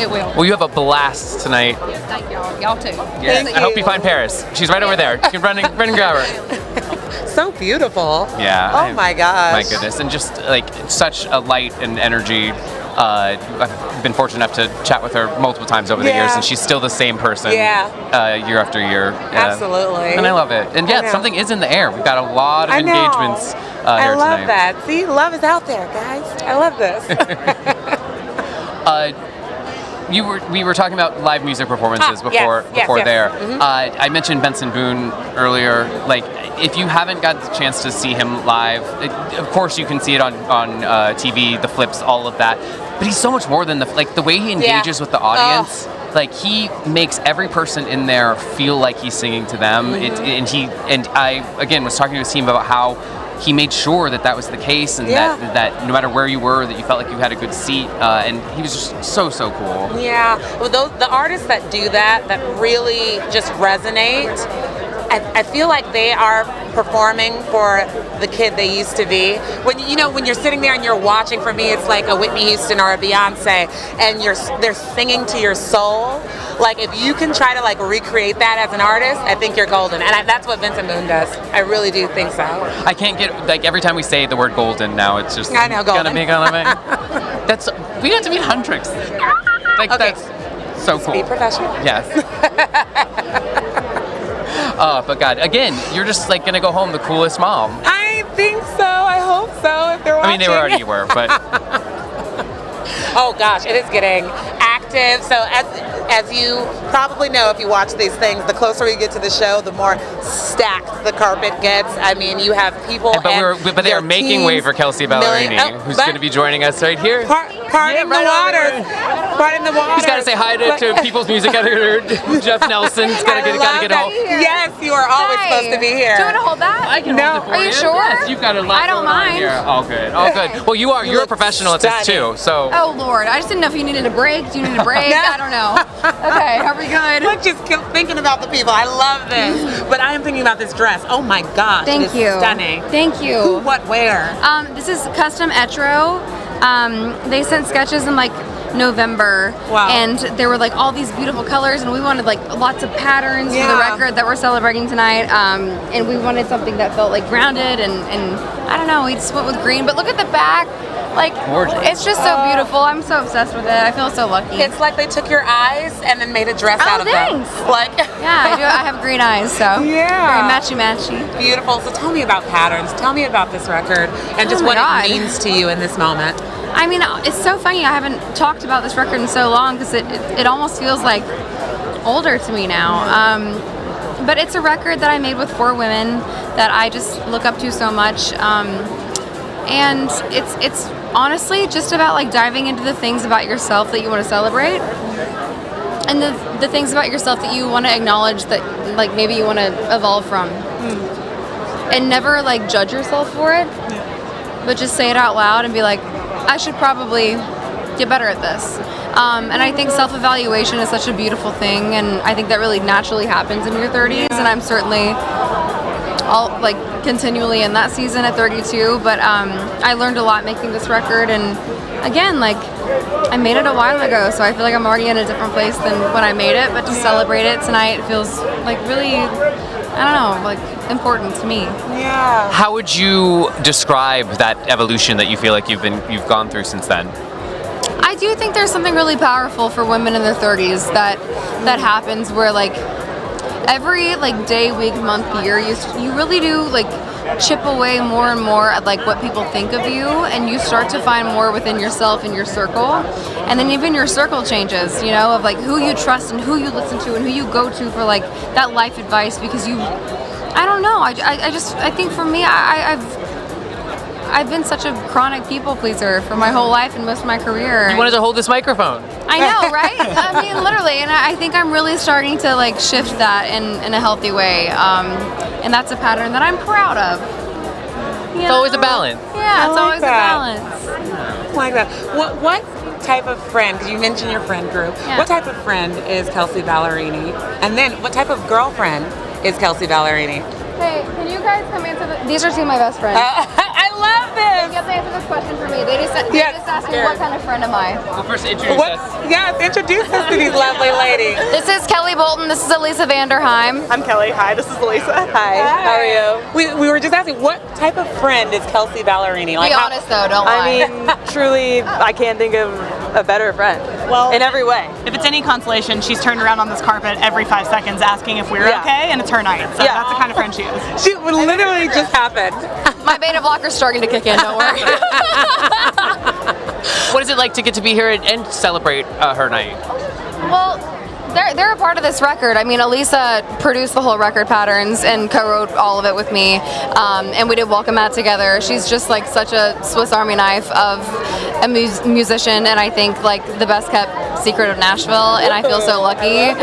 It will. Well, you have a blast tonight. Thank y'all. Y'all too. Yeah. I hope you find Paris. She's right over there. You can run and grab her. So beautiful. Yeah. Oh my gosh. My goodness. And just such a light and energy. I've been fortunate enough to chat with her multiple times over the years, and she's still the same person year after year. Absolutely. And I love it. And something is in the air. We've got a lot of engagements here tonight. I love that. See, love is out there, guys. I love this. We were talking about live music performances before there. Mm-hmm. I mentioned Benson Boone earlier. If you haven't got the chance to see him live, of course you can see it on TV, the flips, all of that. But he's so much more than the way he engages with the audience. He makes every person in there feel like he's singing to them. Mm-hmm. And I again was talking to his team about how he made sure that was the case, and that no matter where you were, that you felt like you had a good seat. And he was just so cool. Yeah. Well, the artists that do that really just resonate. I feel like they are performing for the kid they used to be. When you're sitting there and you're watching, for me, it's like a Whitney Houston or a Beyonce, and they're singing to your soul. Like, if you can try to like recreate that as an artist, I think you're golden. And that's what Vincent Moon does. I really do think so. I can't get, like, every time we say the word golden now, it's just I know, golden. gonna be. We got to meet Huntrix. Like, Okay. that's so cool. Be professional. Yes. But God, again, you're just like gonna go home the coolest mom. I think so. I hope so. If they're watching. I mean, they already were, but oh gosh, it is getting active. So as you probably know, if you watch these things, the closer we get to the show, the more stacked the carpet gets. I mean, you have people. But they are making way for Kelsey Ballerini, who's going to be joining us right here. Parting the waters. Parting the waters. He's got to say hi to People's Music Editor Jeff Nelson's got to get home. Yes, you are always supposed to be here. Do you want to hold that? I can hold it for Are you sure? Yes, you've got a lot I don't going on mind. here. All good. All good. Well, you're a professional at this too, so. Oh Lord, I just didn't know if you needed a break. Do you need a break? I don't know. Okay, are we good? Look, just keep thinking about the people. I love this. But I am thinking about this dress. Oh my gosh. Thank it is you. Stunning. Thank you. Who, what, where? This is custom etro. They sent sketches in like November, and there were like all these beautiful colors, and we wanted like lots of patterns for the record that we're celebrating tonight, and we wanted something that felt like grounded, and I don't know, we just went with green. But look at the back, like gorgeous. It's just so beautiful. I'm so obsessed with it. I feel so lucky. It's like they took your eyes and then made a dress out of them. Like yeah, I do. I have green eyes, so very matchy. Beautiful. So tell me about patterns. Tell me about this record and just what it means to you in this moment. I mean, it's so funny. I haven't talked about this record in so long because it almost feels like older to me now. But it's a record that I made with 4 women that I just look up to so much. And it's honestly just about like diving into the things about yourself that you want to celebrate, and the things about yourself that you want to acknowledge that like maybe you want to evolve from, and never like judge yourself for it, but just say it out loud and be like, I should probably get better at this. And I think self-evaluation is such a beautiful thing, and I think that really naturally happens in your 30s, and I'm certainly all like continually in that season at 32, but I learned a lot making this record, and again, like I made it a while ago, so I feel like I'm already in a different place than when I made it, but to celebrate it tonight feels like really, I don't know, like important to me. Yeah. How would you describe that evolution that you feel like you've gone through since then? I do think there's something really powerful for women in their 30s that happens where like every like day, week, month, year, you really do like chip away more and more at like what people think of you, and you start to find more within yourself and your circle, and then even your circle changes, you know, of like who you trust and who you listen to and who you go to for like that life advice, because I don't know, I think for me, I've been such a chronic people pleaser for my whole life and most of my career. You wanted to hold this microphone. I know, right? I mean, literally, and I think I'm really starting to like shift that in a healthy way, and that's a pattern that I'm proud of. It's always a balance. Yeah, it's always a balance. I like that. What type of friend, because you mentioned your friend group, what type of friend is Kelsey Ballerini? And then what type of girlfriend is Kelsey Ballerini? Hey, can you guys come answer these are 2 of my best friends. I love this. You have to answer this question for me. They just asked me, what kind of friend am I? Well, first introduce us. Yes, introduce us to these lovely ladies. This is Kelly Bolton. This is Elisa Vanderheim. I'm Kelly. Hi, this is Elisa. Hi. How are you? We were just asking, what type of friend is Kelsey Ballerini? Be honest though, don't lie. I mean, truly, I can't think of a better friend. Well, in every way. If it's any consolation, she's turned around on this carpet every 5 seconds asking if we're okay, and it's her night. So that's the kind of friend she is. She would literally just happen. My beta blocker's starting to kick in, don't worry. What is it like to get to be here and celebrate her night? Well, they're a part of this record. I mean, Elisa produced the whole record patterns and co-wrote all of it with me, and we did Welcome Mat together. She's just like such a Swiss Army knife of a musician, and I think like the best kept secret of Nashville, and I feel so lucky.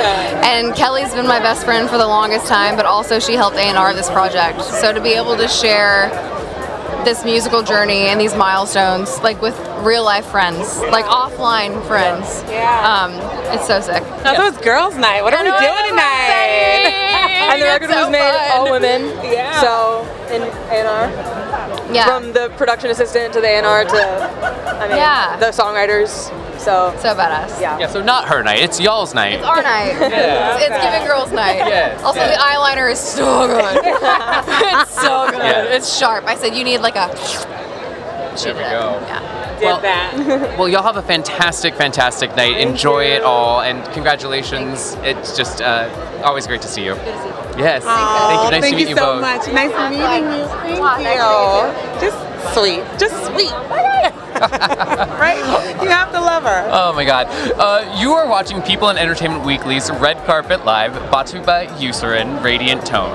And Kelly's been my best friend for the longest time, but also she helped A&R this project. So to be able to share this musical journey and these milestones like with real life friends, like offline friends, it's so sick. Now, so it's girls' night. What are we doing tonight? And the record was made all women. Yeah. So in A&R. Yeah. From the production assistant to the A&R to, the songwriters. So badass. Yeah. Yeah, so not her night, it's y'all's night. It's our night. It's giving girls night. Yeah. Also, the eyeliner is so good. It's so good. Yeah. It's sharp. I said you need like a. There we go. Yeah. Well, y'all have a fantastic, fantastic night. Enjoy it all, and congratulations. It's just always great to see you. Yes. Thank you. Nice to meet you both. Thank you so much. Nice meeting you. Thank you. Just sweet. Just sweet. Right? You have to love her. Oh my God. You are watching People and Entertainment Weekly's Red Carpet Live, brought to you by Eucerin Radiant Tone.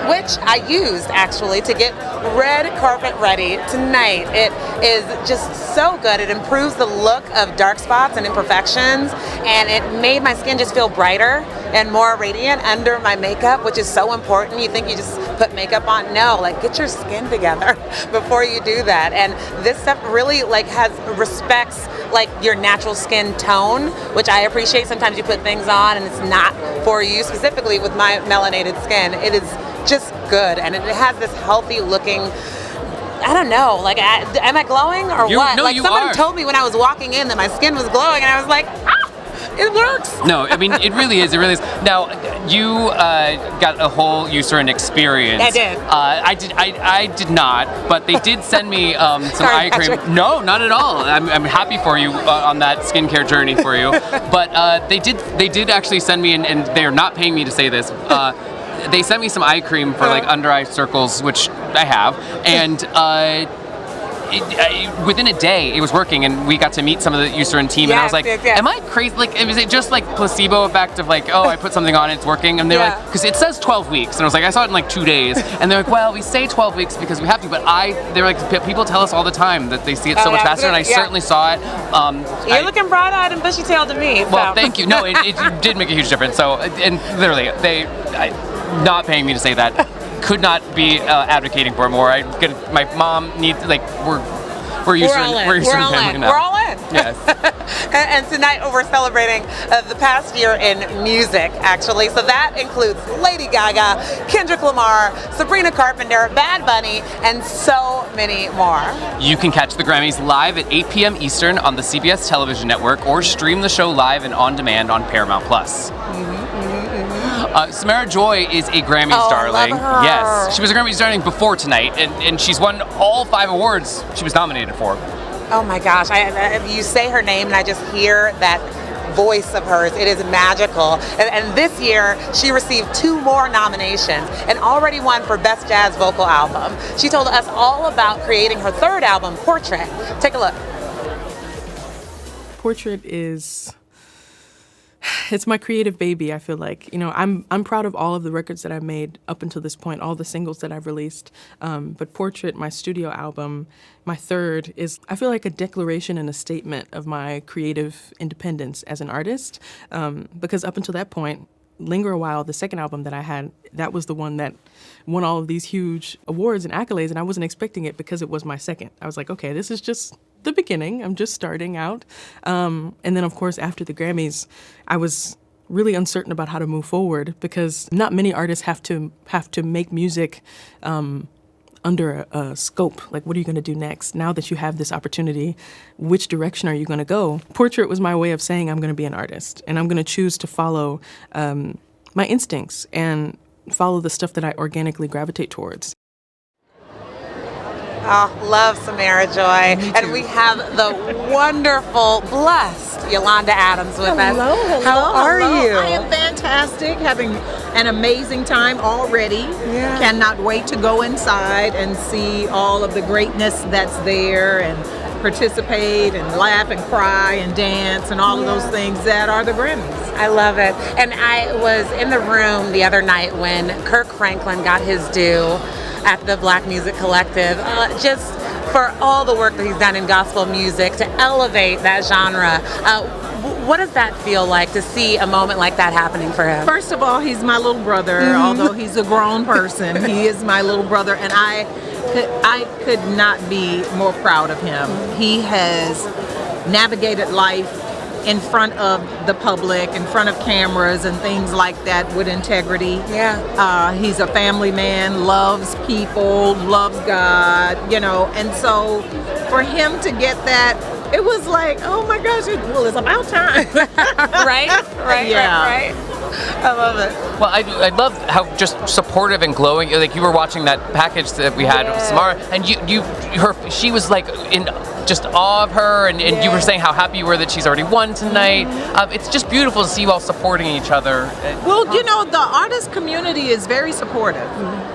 Which I used actually to get red carpet ready tonight. It is just so good. It improves the look of dark spots and imperfections, and it made my skin just feel brighter and more radiant under my makeup, which is so important. You think you just put makeup on? No, like get your skin together before you do that. And this stuff really respects like your natural skin tone, which I appreciate. Sometimes you put things on and it's not for you. Specifically with my melanated skin, it is just good, and it has this healthy looking, I don't know, like am I glowing or what? No, like you somebody are. told me when I was walking in that my skin was glowing, and I was like, it works. No, I mean, it really is. It really is. Now, you got a whole Eucerin experience. I did. I did not, but they did send me some Sorry, eye cream. Patrick. No, not at all. I'm happy for you on that skincare journey for you. But they did actually send me, and they're not paying me to say this. They sent me some eye cream for like under eye circles, which I have, and within a day it was working, and we got to meet some of the Eucerin team, and I was like, am I crazy? Like, is it just like placebo effect of like, oh, I put something on, it's working? And they're like, because it says 12 weeks, and I was like, I saw it in like 2 days, and they're like, well, we say 12 weeks because we have to, but they're like, people tell us all the time that they see it so much faster, and I certainly saw it. You're looking bright-eyed and bushy-tailed to me. Well, thank you. No, it did make a huge difference. So, and literally, not paying me to say that. Could not be advocating for it more. My mom needs, like, we're used to family now. We're all in. Yes. And tonight we're celebrating the past year in music, actually. So that includes Lady Gaga, Kendrick Lamar, Sabrina Carpenter, Bad Bunny, and so many more. You can catch the Grammys live at 8 p.m. Eastern on the CBS Television Network, or stream the show live and on demand on Paramount Plus. Samara Joy is a Grammys darling. Love her. Yes, she was a Grammys darling before tonight, and she's won all 5 awards she was nominated for. Oh my gosh, you say her name and I just hear that voice of hers. It is magical. And this year, she received 2 more nominations and already won for Best Jazz Vocal Album. She told us all about creating her 3rd album, Portrait. Take a look. Portrait is... It's my creative baby, I feel like. You know, I'm proud of all of the records that I've made up until this point, all the singles that I've released. But Portrait, my studio album, my 3rd, is, I feel like, a declaration and a statement of my creative independence as an artist. Because up until that point, Linger a While, the 2nd album that I had, that was the one that won all of these huge awards and accolades, and I wasn't expecting it because it was my 2nd. I was like, okay, this is just the beginning. I'm just starting out. And then, of course, after the Grammys, I was really uncertain about how to move forward because not many artists have to make music under a scope. Like, what are you going to do next? Now that you have this opportunity, which direction are you going to go? Portrait was my way of saying I'm going to be an artist, and I'm going to choose to follow my instincts and follow the stuff that I organically gravitate towards. Oh, love Samara Joy. And we have the wonderful, blessed Yolanda Adams with us. Hello. How are you? I am fantastic, having an amazing time already. Yeah. Cannot wait to go inside and see all of the greatness that's there and participate and laugh and cry and dance and all of those things that are the Grammys. I love it. And I was in the room the other night when Kirk Franklin got his due at the Black Music Collective, just for all the work that he's done in gospel music to elevate that genre. What does that feel like to see a moment like that happening for him? First of all, he's my little brother, although he's a grown person. He is my little brother, and I could not be more proud of him. He has navigated life in front of the public, in front of cameras and things like that with integrity. Yeah. He's a family man, loves people, loves God, and so for him to get that, it was like, oh my gosh, it's about time. Right. I love it. Well, I love how just supportive and glowing. Like you were watching that package that we had of Samara, and she was like in just awe of her, and you were saying how happy you were that she's already won tonight. It's just beautiful to see you all supporting each other. Well, the artist community is very supportive.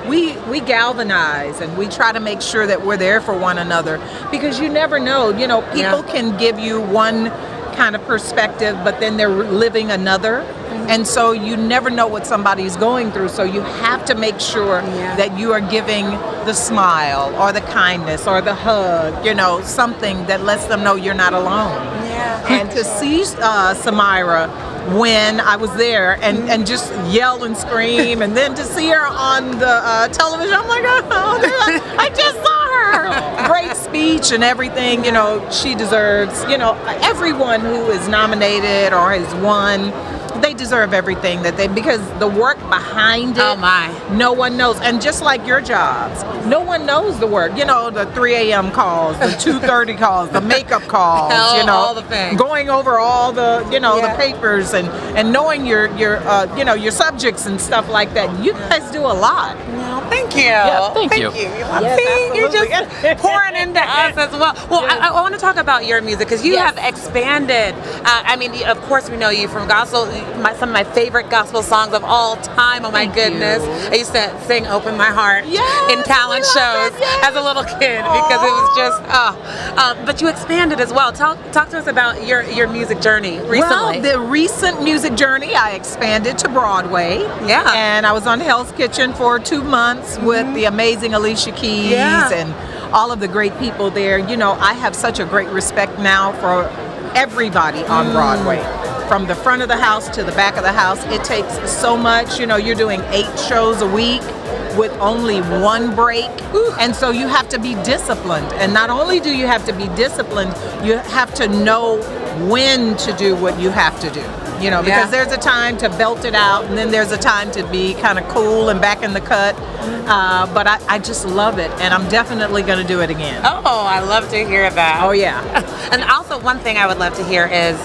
We galvanize and we try to make sure that we're there for one another, because you never know. People can give you one kind of perspective, but then they're living another. And so you never know what somebody's going through. So you have to make sure that you are giving the smile or the kindness or the hug, something that lets them know you're not alone. Yeah. And to see Samira when I was there and just yell and scream, and then to see her on the television, I'm like, oh, I just saw her. Great speech and everything, she deserves, everyone who is nominated or has won, they deserve everything because the work behind it, no one knows. And just like your jobs, no one knows the work. The 3 a.m. calls, the 2:30 calls, the makeup calls, all the things. Going over all the, the papers and knowing your subjects and stuff like that. You guys do a lot. Thank you. Yeah, thank you. See, you're just pouring into us as well. Well, I want to talk about your music, because you have expanded. Of course, we know you from gospel. Some of my favorite gospel songs of all time. Oh my goodness! I used to sing "Open My Heart" in talent shows as a little kid, because it was just. But you expanded as well. Talk to us about your music journey recently. Well, the recent music journey, I expanded to Broadway. Yeah. And I was on Hell's Kitchen for 2 months with the amazing Alicia Keys and all of the great people there. I have such a great respect now for everybody on Broadway. From the front of the house to the back of the house, it takes so much. You're doing 8 shows a week with only 1 break. And so you have to be disciplined. And not only do you have to be disciplined, you have to know when to do what you have to do. Because there's a time to belt it out, and then there's a time to be kind of cool and back in the cut. But I just love it, and I'm definitely going to do it again. Oh, I love to hear that. Oh, yeah. And also, one thing I would love to hear is,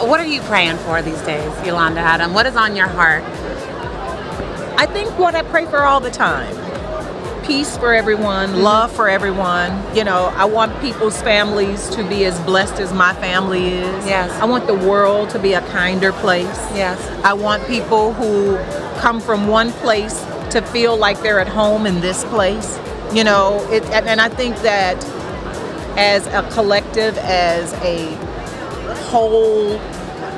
what are you praying for these days, Yolanda Adam? What is on your heart? I think what I pray for all the time. Peace for everyone, love for everyone. I want people's families to be as blessed as my family is. Yes. I want the world to be a kinder place. Yes. I want people who come from one place to feel like they're at home in this place. And I think that as a collective, as a whole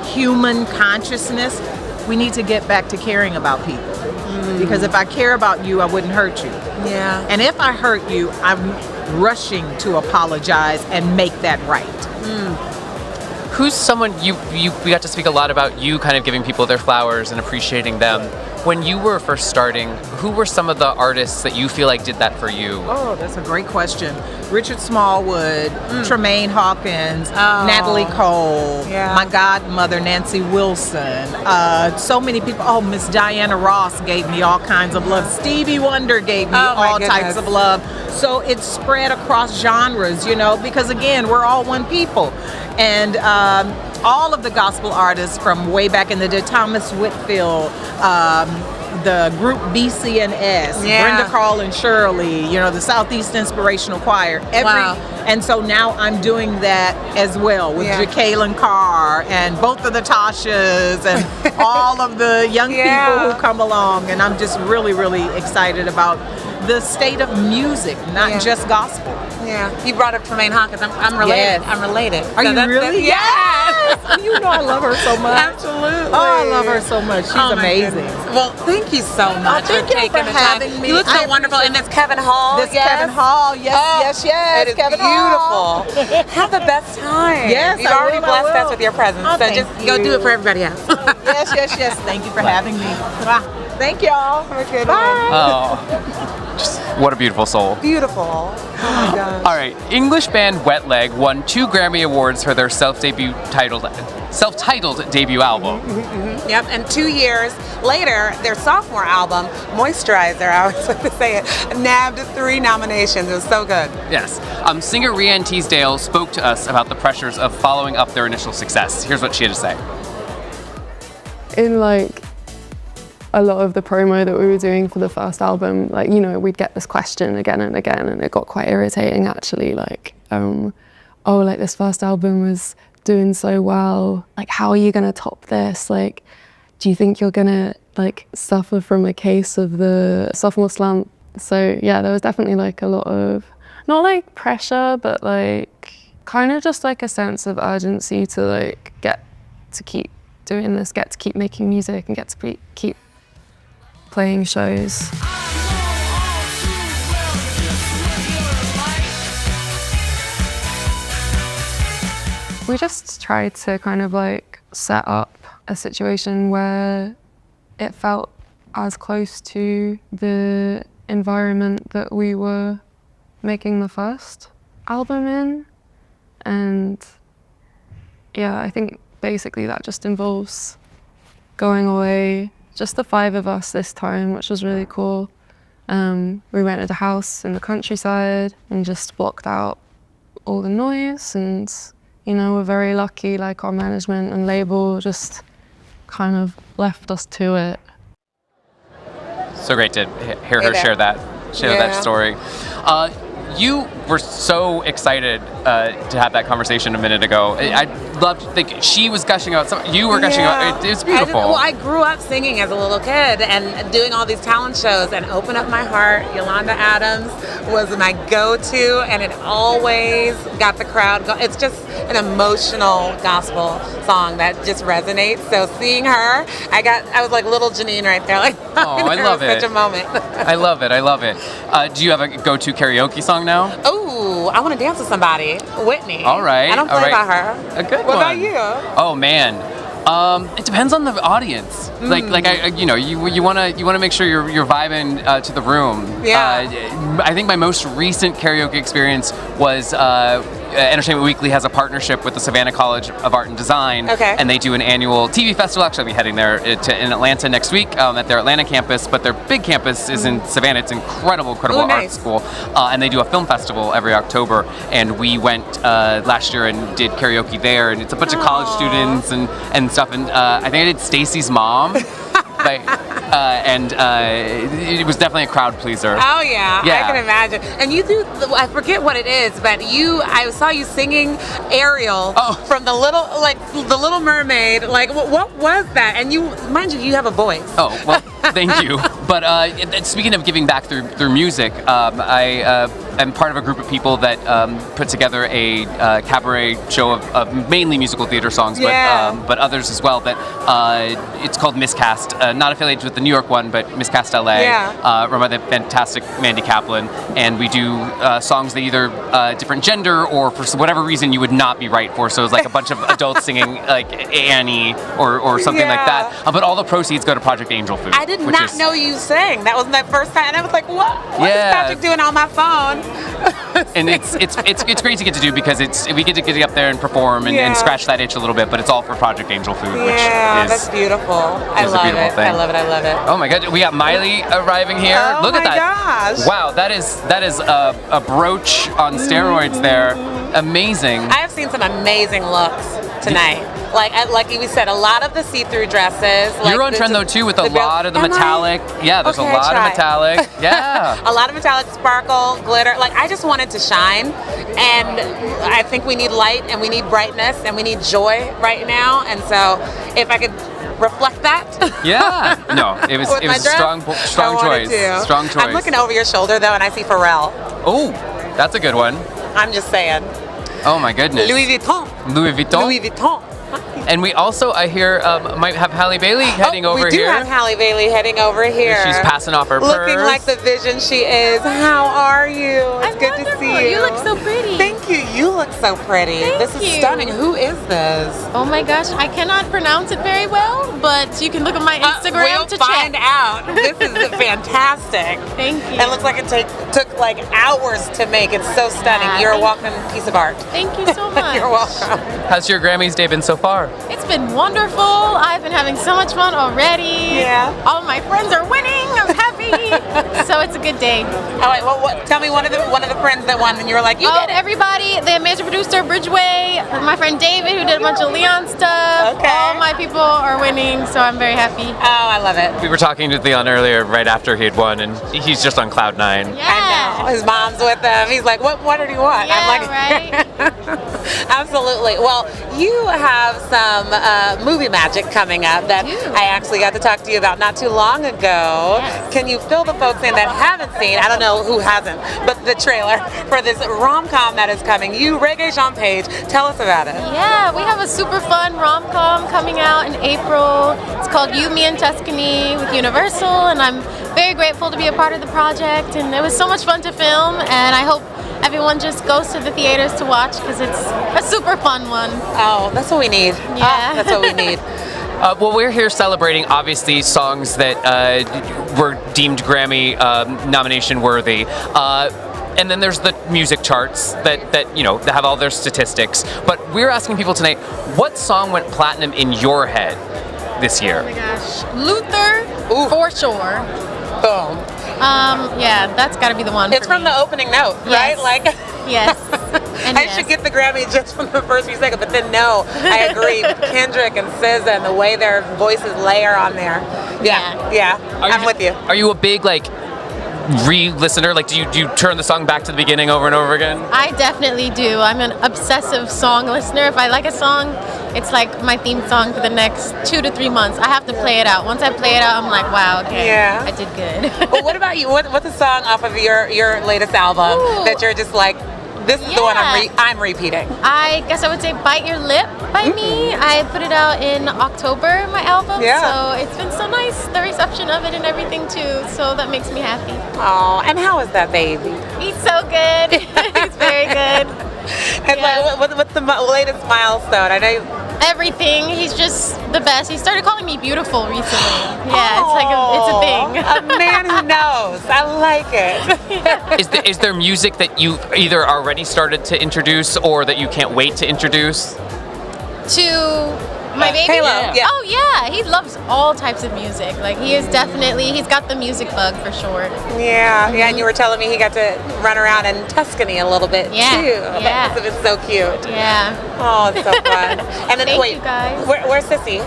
human consciousness, we need to get back to caring about people. Because if I care about you, I wouldn't hurt you. Yeah. And if I hurt you, I'm rushing to apologize and make that right. Who's someone we got to speak a lot about you kind of giving people their flowers and appreciating them. When you were first starting, who were some of the artists that you feel like did that for you? Oh, that's a great question. Richard Smallwood, Tremaine Hawkins, Natalie Cole, my godmother Nancy Wilson, so many people. Oh, Miss Diana Ross gave me all kinds of love. Stevie Wonder gave me all types of love. So it's spread across genres, because again, we're all one people. And all of the gospel artists from way back in the day, Thomas Whitfield, the group BC&S, Brenda Carl and Shirley, the Southeast Inspirational Choir. And so now I'm doing that as well with Jacqueline Carr and both of the Tashas and all of the young people who come along. And I'm just really, really excited about the state of music, not just gospel. Yeah, you brought up Tremaine Hawkins. I'm related. Yes. I'm related. Are you really? Yes. I love her so much. Absolutely. Oh, I love her so much. She's amazing. Well, thank you so much thank for you taking for the having time. me. You look so wonderful. And this Kevin Hall. Kevin Hall. Yes. It is Kevin beautiful. Have the best time. Yes, You've already blessed us with your presence. So just go do it for everybody else. Yes. Thank you for having me. Thank y'all. Have a good Bye. Oh, just what a beautiful soul. Beautiful. Oh my gosh. All right, English band Wet Leg won 2 Grammy Awards for their self-titled debut album. Yep, and 2 years later, their sophomore album, Moisturizer, I always like to say it, nabbed 3 nominations. It was so good. Yes. Singer Rhiannon Teasdale spoke to us about the pressures of following up their initial success. Here's what she had to say. In a lot of the promo that we were doing for the first album, we'd get this question again and again, and it got quite irritating actually, this first album was doing so well, how are you gonna top this? Do you think you're gonna suffer from a case of the sophomore slump? So yeah, there was definitely a lot of, not pressure, but kind of just a sense of urgency to get to keep doing this, get to keep making music, and get to keep playing shows. We just tried to kind of set up a situation where it felt as close to the environment that we were making the first album in. And yeah, I think basically that just involves going away, just the 5 of us this time, which was really cool. We rented a house in the countryside and just blocked out all the noise, and we're very lucky, our management and label just kind of left us to it. So great to hear her share that story. You were so excited to have that conversation a minute ago. I loved to think she was gushing about something. You were gushing about it. It was beautiful. I grew up singing as a little kid and doing all these talent shows, and Open Up My Heart, Yolanda Adams was my go-to, and it always got the crowd going. It's just an emotional gospel song that just resonates. So seeing her, I was like little Janine right there. Oh, I love it. Such a moment. I love it. Do you have a go-to karaoke song now? Oh, I want to dance with somebody. Whitney. All right. I don't play by her. A good one. What about you? Oh man. It depends on the audience. You wanna make sure you're vibing to the room. Yeah. I think my most recent karaoke experience was Entertainment Weekly has a partnership with the Savannah College of Art and Design, and they do an annual TV festival. Actually, I'll be heading there in Atlanta next week at their Atlanta campus, but their big campus is in Savannah. It's incredible art school, and they do a film festival every October. And we went last year and did karaoke there, and it's a bunch of college students and stuff. And I think I did Stacy's Mom. It was definitely a crowd pleaser. Oh yeah, I can imagine. And you do, I forget what it is, but I saw you singing Ariel from the Little Mermaid. What was that? And mind you have a voice. Oh, well, thank you. But speaking of giving back through music, I am part of a group of people that put together a cabaret show of mainly musical theater songs, but others as well. It's called Miscast, not affiliated with the New York one, but Miscast LA, run by the fantastic Mandy Kaplan. And we do songs that either different gender or for whatever reason you would not be right for. So it's like a bunch of adults singing like Annie or something like that. But all the proceeds go to Project Angel Food. I did not know you sang. That was my first time, and I was like, what? What is Patrick doing on my phone? And it's great to get to do because we get to get up there and perform and scratch that itch a little bit, but it's all for Project Angel Food, which is that's beautiful. I love it. Thing. I love it. Oh my God, we got Miley arriving here. Oh Look at that! Gosh. Wow, that is a brooch on steroids there. Amazing. I have seen some amazing looks tonight. Like we said, a lot of the see-through dresses. You're on trend though too with a lot of the metallic. Yeah, there's a lot of metallic. Yeah. A lot of metallic, sparkle, glitter. I just wanted to shine, and I think we need light and we need brightness and we need joy right now. And so, if I could reflect that. Yeah. No, it was a strong choice. Strong choice. I'm looking over your shoulder though, and I see Pharrell. Oh, that's a good one. I'm just saying. Oh my goodness. Louis Vuitton. Louis Vuitton. Louis Vuitton. And we also, I hear, might have Halle Bailey heading over here. We do have Halle Bailey heading over here. She's passing off her Looking purse. like the vision she is. How are you? It's good to see you. You look so pretty. Thank you. You look so pretty. This is stunning. Who is this? Oh my gosh, I cannot pronounce it very well, but you can look at my Instagram we'll to find check. out. This is fantastic. Thank you. It looks like it took like hours to make. It's so stunning. Yeah, You're a walking piece of art. Thank you so much. You're welcome. How's your Grammys day been so far? It's been wonderful. I've been having so much fun already. Yeah. All my friends are winning. I'm happy. So it's a good day. All right. Well, tell me one of the friends that won, and you were like, you did it. Everybody, the amazing producer Bridgeway, my friend David, who did a bunch of Leon stuff. Okay. All my people are winning, so I'm very happy. Oh, I love it. We were talking to Leon earlier, right after he had won, and he's just on cloud 9. Yeah. I know. His mom's with him. He's like, what did he want? Yeah, I'm like, right? Absolutely. Well, you have some movie magic coming up that I actually got to talk to you about not too long ago. Yes. Can you fill the folks in that haven't seen, I don't know who hasn't, but the trailer for this rom-com that is coming? You, Reggae Jean Page, tell us about it. Yeah, we have a super fun rom-com coming out in April. It's called You, Me, and Tuscany with Universal, and I'm very grateful to be a part of the project, and it was so much fun to film, and I hope everyone just goes to the theaters to watch because it's a super fun one. Oh, that's what we need. Yeah. That's what we need. Well, we're here celebrating, obviously, songs that were deemed Grammy nomination worthy. And then there's the music charts that that have all their statistics. But we're asking people tonight, what song went platinum in your head this year? Oh my gosh. Luther, for sure. Boom. Yeah, that's got to be the one. It's from the opening note, right? Yes. Like, yes. And I should get the Grammy just from the first few seconds, but then no, I agree. Kendrick and SZA and the way their voices layer on there. Yeah. I'm with you. Are you a big re-listener? Like, do you turn the song back to the beginning over and over again? I definitely do. I'm an obsessive song listener. If I like a song, it's like my theme song for the next 2 to 3 months. I have to play it out. Once I play it out, I'm like, wow, okay, Yeah. I did good. Well, what about you? What's a song off of your latest album that you're just like, this is the one I'm repeating? I guess I would say Bite Your Lip by me. I put it out in October, my album. Yeah. So it's been so nice, the reception of it and everything too. So that makes me happy. Oh, and how is that baby? He's so good. He's very good. And what's the latest milestone? I know everything. He's just the best. He started calling me beautiful recently. Yeah, it's a thing. A man who knows. I like it. Is there music that you either already started to introduce or that you can't wait to introduce? To my baby? Halo, yeah. Oh yeah, he loves all types of music. Like he's got the music bug for sure. Yeah, and you were telling me he got to run around in Tuscany a little bit too. Yeah. That must have been so cute. Yeah. Oh, it's so fun. And then Thank you guys. Where's Sissy?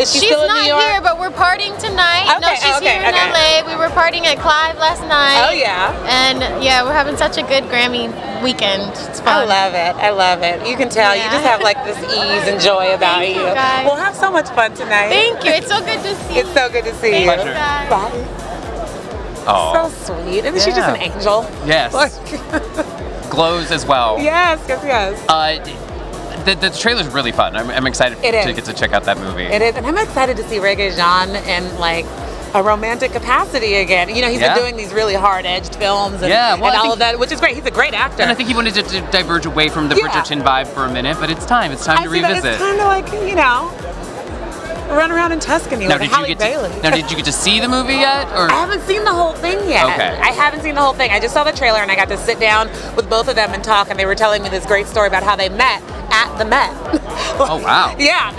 Is she She's still in not New York? here, but we're partying tonight. No, she's here in LA. We were partying at Clive last night. Oh yeah. And yeah, we're having such a good Grammy weekend. It's fun. I love it. You can tell you just have like this ease and joy about Thank you. you, guys. We'll have so much fun tonight. Thank you. It's so good to see you. It's so good to see Thank you. you, guys. Bye. Oh. So sweet. Isn't she just an angel? Yes. Glows as well. Yes. The trailer's really fun. I'm excited to get to check out that movie. It is, and I'm excited to see Reggae Jean in like a romantic capacity again. You know, he's been doing these really hard-edged films and, and all of that, which is great. He's a great actor. And I think he wanted to diverge away from the Bridgerton vibe for a minute, but it's time. It's time to revisit. It's kind of like, run around in Tuscany with Halle Bailey. Now, did you get to see the movie yet? Or? I haven't seen the whole thing yet. Okay. I haven't seen the whole thing. I just saw the trailer and I got to sit down with both of them and talk, and they were telling me this great story about how they met at the Met. Oh, wow. Yeah,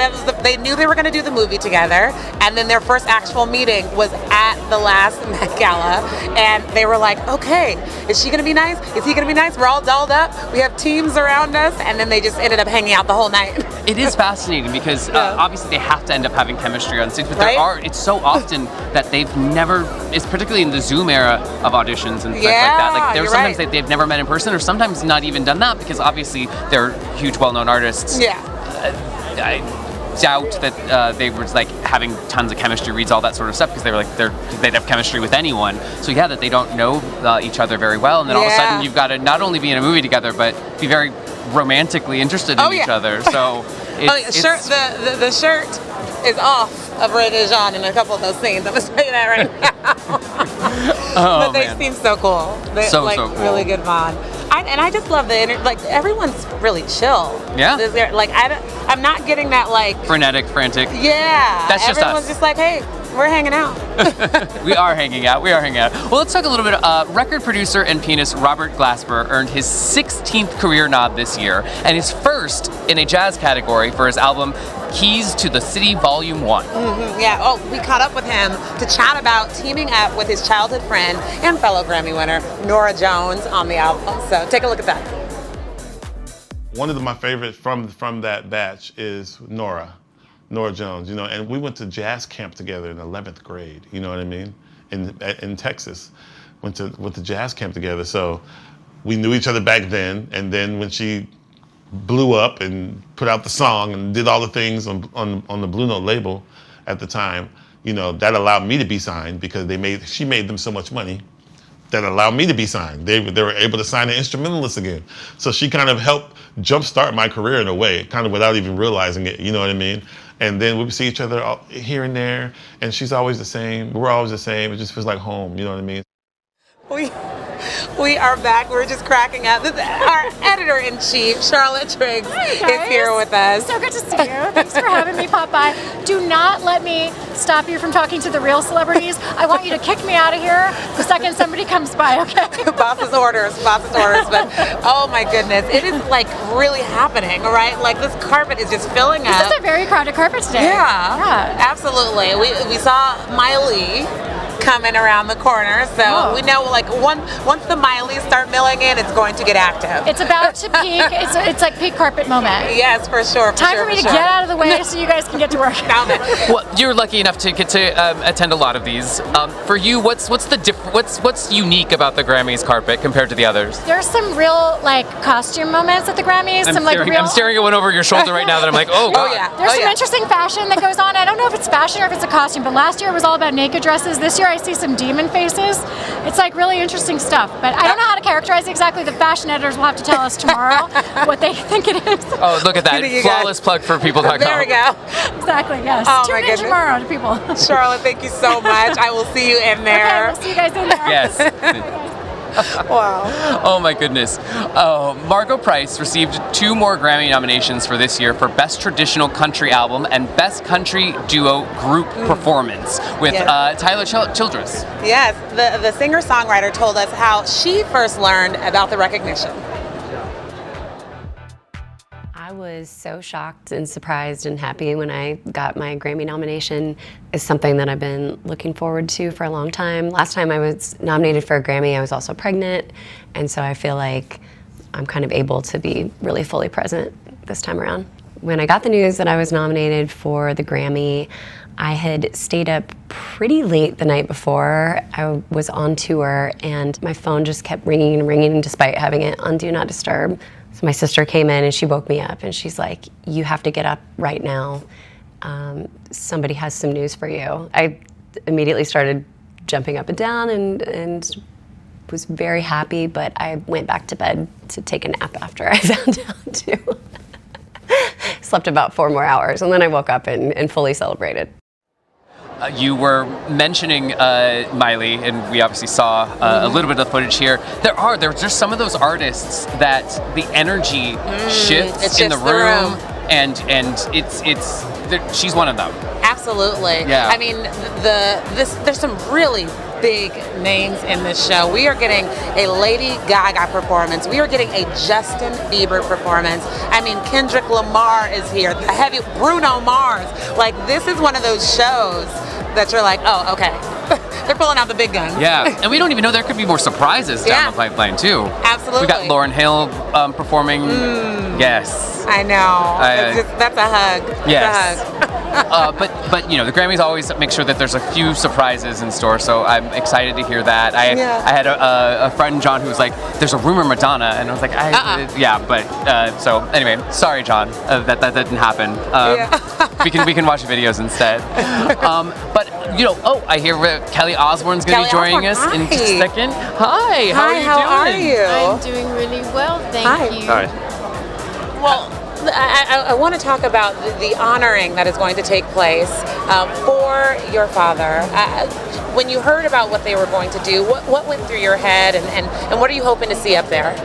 they knew they were going to do the movie together, and then their first actual meeting was at the last Met Gala, and they were like, okay, is she going to be nice? Is he going to be nice? We're all dolled up. We have teams around us, and then they just ended up hanging out the whole night. It is fascinating because obviously they have to end up having chemistry on stage, but it's so often that they've never, it's particularly in the Zoom era of auditions and things like that. Like there's sometimes they've never met in person, or sometimes not even done that because obviously they're huge, well-known artists. Yeah. I doubt that they were like having tons of chemistry reads, all that sort of stuff, because they were like they'd have chemistry with anyone. So that they don't know each other very well, and then all of a sudden you've got to not only be in a movie together, but be very romantically interested in each other. So The shirt is off of Ray Dejan in a couple of those scenes. I'm gonna say that right now. But they seem so cool. They so cool. Really good bond. I just love the everyone's really chill. Yeah. I'm not getting that frenetic, frantic. Yeah. That's just everyone's us. just like, hey, we're hanging out. We are hanging out. Well, let's talk a little bit. Record producer and pianist Robert Glasper earned his 16th career nod this year, and his first in a jazz category for his album Keys to the City Volume 1. Mm-hmm, yeah. Oh, we caught up with him to chat about teaming up with his childhood friend and fellow Grammy winner Norah Jones on the album. So take a look at that. One of my favorites from that batch is Norah Jones, and we went to jazz camp together in 11th grade, you know what I mean? In Texas, went to jazz camp together. So we knew each other back then, and then when she blew up and put out the song and did all the things on the Blue Note label at the time, that allowed me to be signed because she made them so much money that allowed me to be signed. They were able to sign an instrumentalist again. So she kind of helped jumpstart my career in a way, kind of without even realizing it, you know what I mean? And then we would see each other here and there, and she's always the same. We're always the same. It just feels like home, you know what I mean? We are back. We're just cracking up. Our editor-in-chief, Charlotte Triggs, is here with us. So good to see you. Thanks for having me pop by. Do not let me stop you from talking to the real celebrities. I want you to kick me out of here the second somebody comes by, okay? Boss's orders. But oh my goodness, it is really happening, right? This carpet is just filling up. This is a very crowded carpet today. Yeah. Absolutely. We saw Miley coming around the corner, so we know once the Mileys start milling in, it's going to get active. It's about to peak. It's like peak carpet moment. Yes, for sure. Time for me to get out of the way so you guys can get to work. Well, you're lucky enough to get to attend a lot of these. For you, what's unique about the Grammys carpet compared to the others? There's some real costume moments at the Grammys. I'm staring at one over your shoulder right now that I'm like, oh god. Oh, yeah. There's some interesting fashion that goes on. I don't know if it's fashion or if it's a costume, but last year it was all about naked dresses. This year I see some demon faces. It's really interesting stuff, but I don't know how to characterize exactly. The fashion editors will have to tell us tomorrow what they think it is. Oh, look at that. Flawless plug for people.com. There we go. Exactly, yes. Oh, Tune in tomorrow to people. Charlotte, thank you so much. I will see you in there. Okay, we'll see you guys in there. Yes. Wow. Oh my goodness. Margot Price received 2 more Grammy nominations for this year for Best Traditional Country Album and Best Country Duo Group Performance with Tyler Childress. Yes, the singer-songwriter told us how she first learned about the recognition. I was so shocked and surprised and happy when I got my Grammy nomination. It's something that I've been looking forward to for a long time. Last time I was nominated for a Grammy, I was also pregnant, and so I feel like I'm kind of able to be really fully present this time around. When I got the news that I was nominated for the Grammy, I had stayed up pretty late the night before. I was on tour, and my phone just kept ringing and ringing despite having it on Do Not Disturb. So my sister came in and she woke me up and she's like, you have to get up right now. Somebody has some news for you. I immediately started jumping up and down and was very happy, but I went back to bed to take a nap after I found out too. Slept about 4 more hours and then I woke up and fully celebrated. You were mentioning Miley, and we obviously saw a little bit of the footage here. There's just some of those artists that the energy shifts in the room, and she's one of them. Absolutely. Yeah. I mean, there's some really big names in this show. We are getting a Lady Gaga performance. We are getting a Justin Bieber performance. I mean, Kendrick Lamar is here. The heavy Bruno Mars. This is one of those shows that you're like, oh, okay. They're pulling out the big guns. Yeah, and we don't even know there could be more surprises down the pipeline too. Absolutely. We got Lauryn Hill performing. Yes. I know. That's a hug. Yes. It's a hug. But the Grammys always make sure that there's a few surprises in store, so I'm excited to hear that. I had a friend, John, who was like, "There's a rumor Madonna," and I was like, so anyway, sorry, John, that didn't happen. we can watch videos instead. But I hear Kelly Osbourne's going to be joining us in just a second. Hi, how are you doing? I'm doing really well, thank you. All right. Well, I want to talk about the honoring that is going to take place for your father. When you heard about what they were going to do, what went through your head, and what are you hoping to see up there?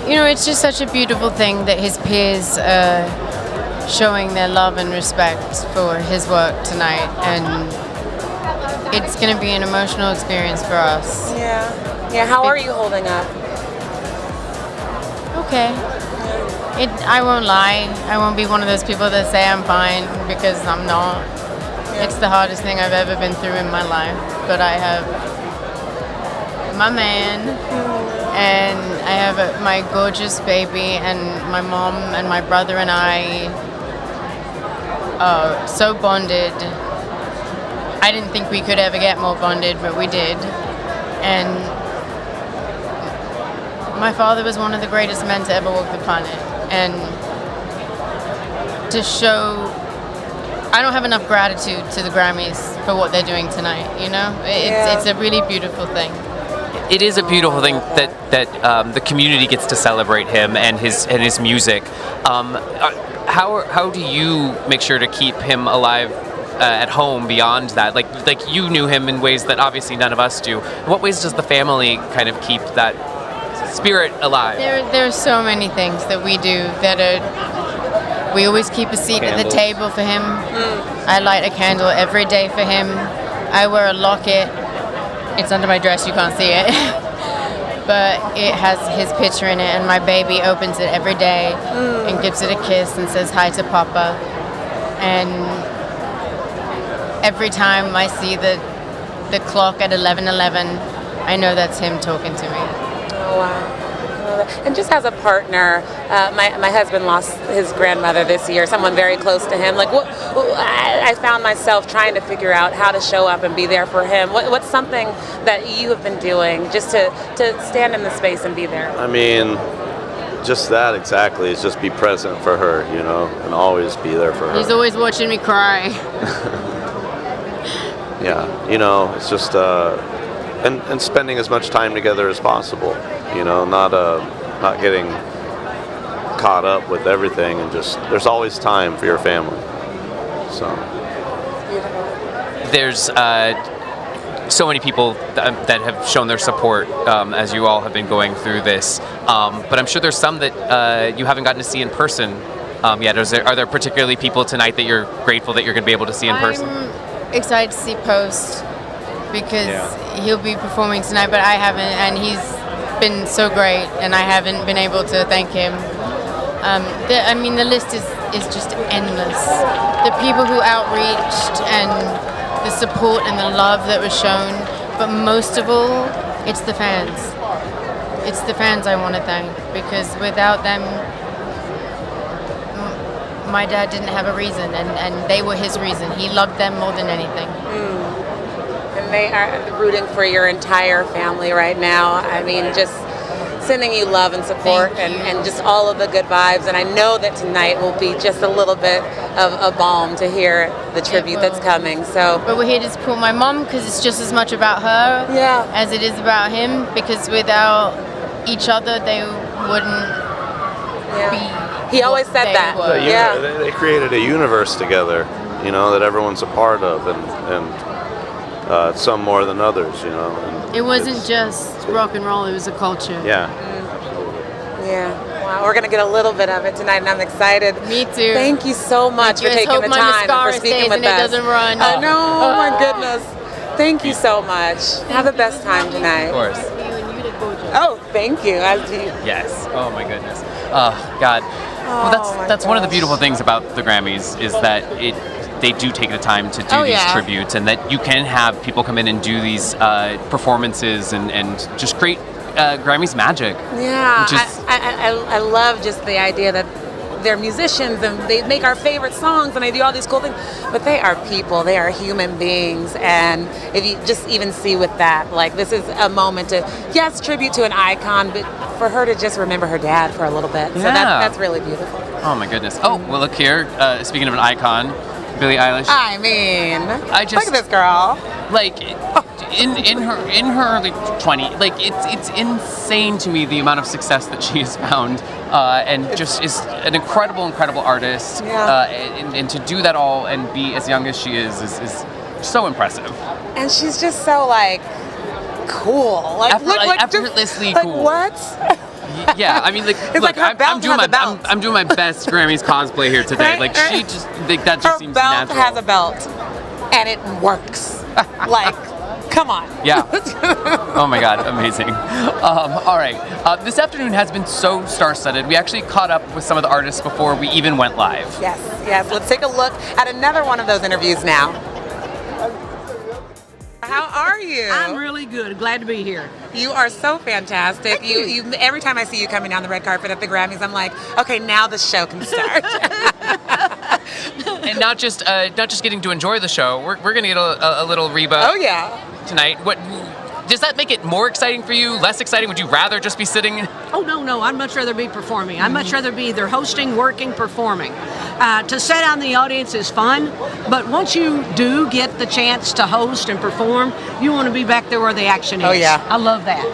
You know, it's just such a beautiful thing that his peers are showing their love and respect for his work tonight, and it's going to be an emotional experience for us. Yeah. How are you holding up? Okay. I won't lie. I won't be one of those people that say I'm fine, because I'm not. It's the hardest thing I've ever been through in my life. But I have my man, and I have my gorgeous baby, and my mom and my brother and I are so bonded. I didn't think we could ever get more bonded, but we did. And my father was one of the greatest men to ever walk the planet. And to show, I don't have enough gratitude to the Grammys for what they're doing tonight, you know? It's a really beautiful thing. It is a beautiful thing that the community gets to celebrate him and his music. How do you make sure to keep him alive at home beyond that? Like you knew him in ways that obviously none of us do. In what ways does the family kind of keep that spirit alive? There are so many things that we do we always keep a seat at the table for him. I light a candle every day for him. I wear a locket. It's under my dress, you can't see it. But it has his picture in it, and my baby opens it every day and gives it a kiss and says hi to Papa. And every time I see the clock at 11:11, I know that's him talking to me. Oh, wow. And just as a partner, my husband lost his grandmother this year, someone very close to him. I found myself trying to figure out how to show up and be there for him. What's something that you have been doing just to stand in the space and be there? I mean, just that exactly. Is just be present for her, you know, and always be there for her. He's always watching me cry. Yeah, you know, it's just and spending as much time together as possible. You know, not getting caught up with everything, and just there's always time for your family. So there's so many people that have shown their support as you all have been going through this, but I'm sure there's some that you haven't gotten to see in person yet. Are there particularly people tonight that you're grateful that you're going to be able to see in person? I'm excited to see Post, because he'll be performing tonight, but I haven't, and he's been so great, and I haven't been able to thank him. The list is just endless. The people who outreached, and the support and the love that was shown, but most of all, it's the fans. It's the fans I want to thank, because without them, my dad didn't have a reason, and they were his reason. He loved them more than anything. And they are rooting for your entire family right now. I mean, just sending you love and support, and just all of the good vibes. And I know that tonight will be just a little bit of a balm to hear the tribute that's coming. But we're here to support my mom, because it's just as much about her as it is about him, because without each other, they wouldn't be. He always said that. They created a universe together, you know, that everyone's a part of, and some more than others, you know. And it wasn't just rock and roll; it was a culture. Yeah. Yeah. Wow. We're gonna get a little bit of it tonight, and I'm excited. Me too. Thank you so much for taking the time and for speaking with us. It doesn't run. I know. Oh my goodness. Thank you so much. Have the best time tonight. Of course. Oh, thank you. As do you. Yes. Oh my goodness. Oh God. Well, that's one of the beautiful things about the Grammys, is that they do take the time to do these tributes, and that you can have people come in and do these performances and just create Grammys magic. Yeah, I love just the idea that they're musicians and they make our favorite songs and they do all these cool things, but they are people, they are human beings. And if you just even see with that, like, this is a moment to, yes, tribute to an icon, but for her to just remember her dad for a little bit. So that's really beautiful. Oh my goodness. Oh, well, look here, speaking of an icon, Billie Eilish. I mean, look at this girl. Like, in her early 20s, like it's insane to me the amount of success that she has found, and just is an incredible artist. Yeah. And to do that all and be as young as she is so impressive. And she's just so like cool. Like effortlessly just, cool. Like what? Yeah, I mean, like, It's look, like her belt has a belt. I'm doing my best Grammys cosplay here today. Like, she just, like, that just her seems belt natural. has a belt, and it works. Like, come on. Yeah. Oh my God, amazing. All right. This afternoon has been so star-studded. We actually caught up with some of the artists before we even went live. Yes. Let's take a look at another one of those interviews now. How are you? I'm really good. Glad to be here. You are so fantastic. You every time I see you coming down the red carpet at the Grammys, I'm like, okay, now the show can start. And not just getting to enjoy the show. We're gonna get a little Reba. Oh yeah. Tonight. What does that make it more exciting for you? Less exciting? Would you rather just be sitting? Oh no! I'd much rather be performing. I'd much rather be either hosting, working, performing. To sit on the audience is fun, but once you do get the chance to host and perform, you want to be back there where the action is. Oh yeah. I love that.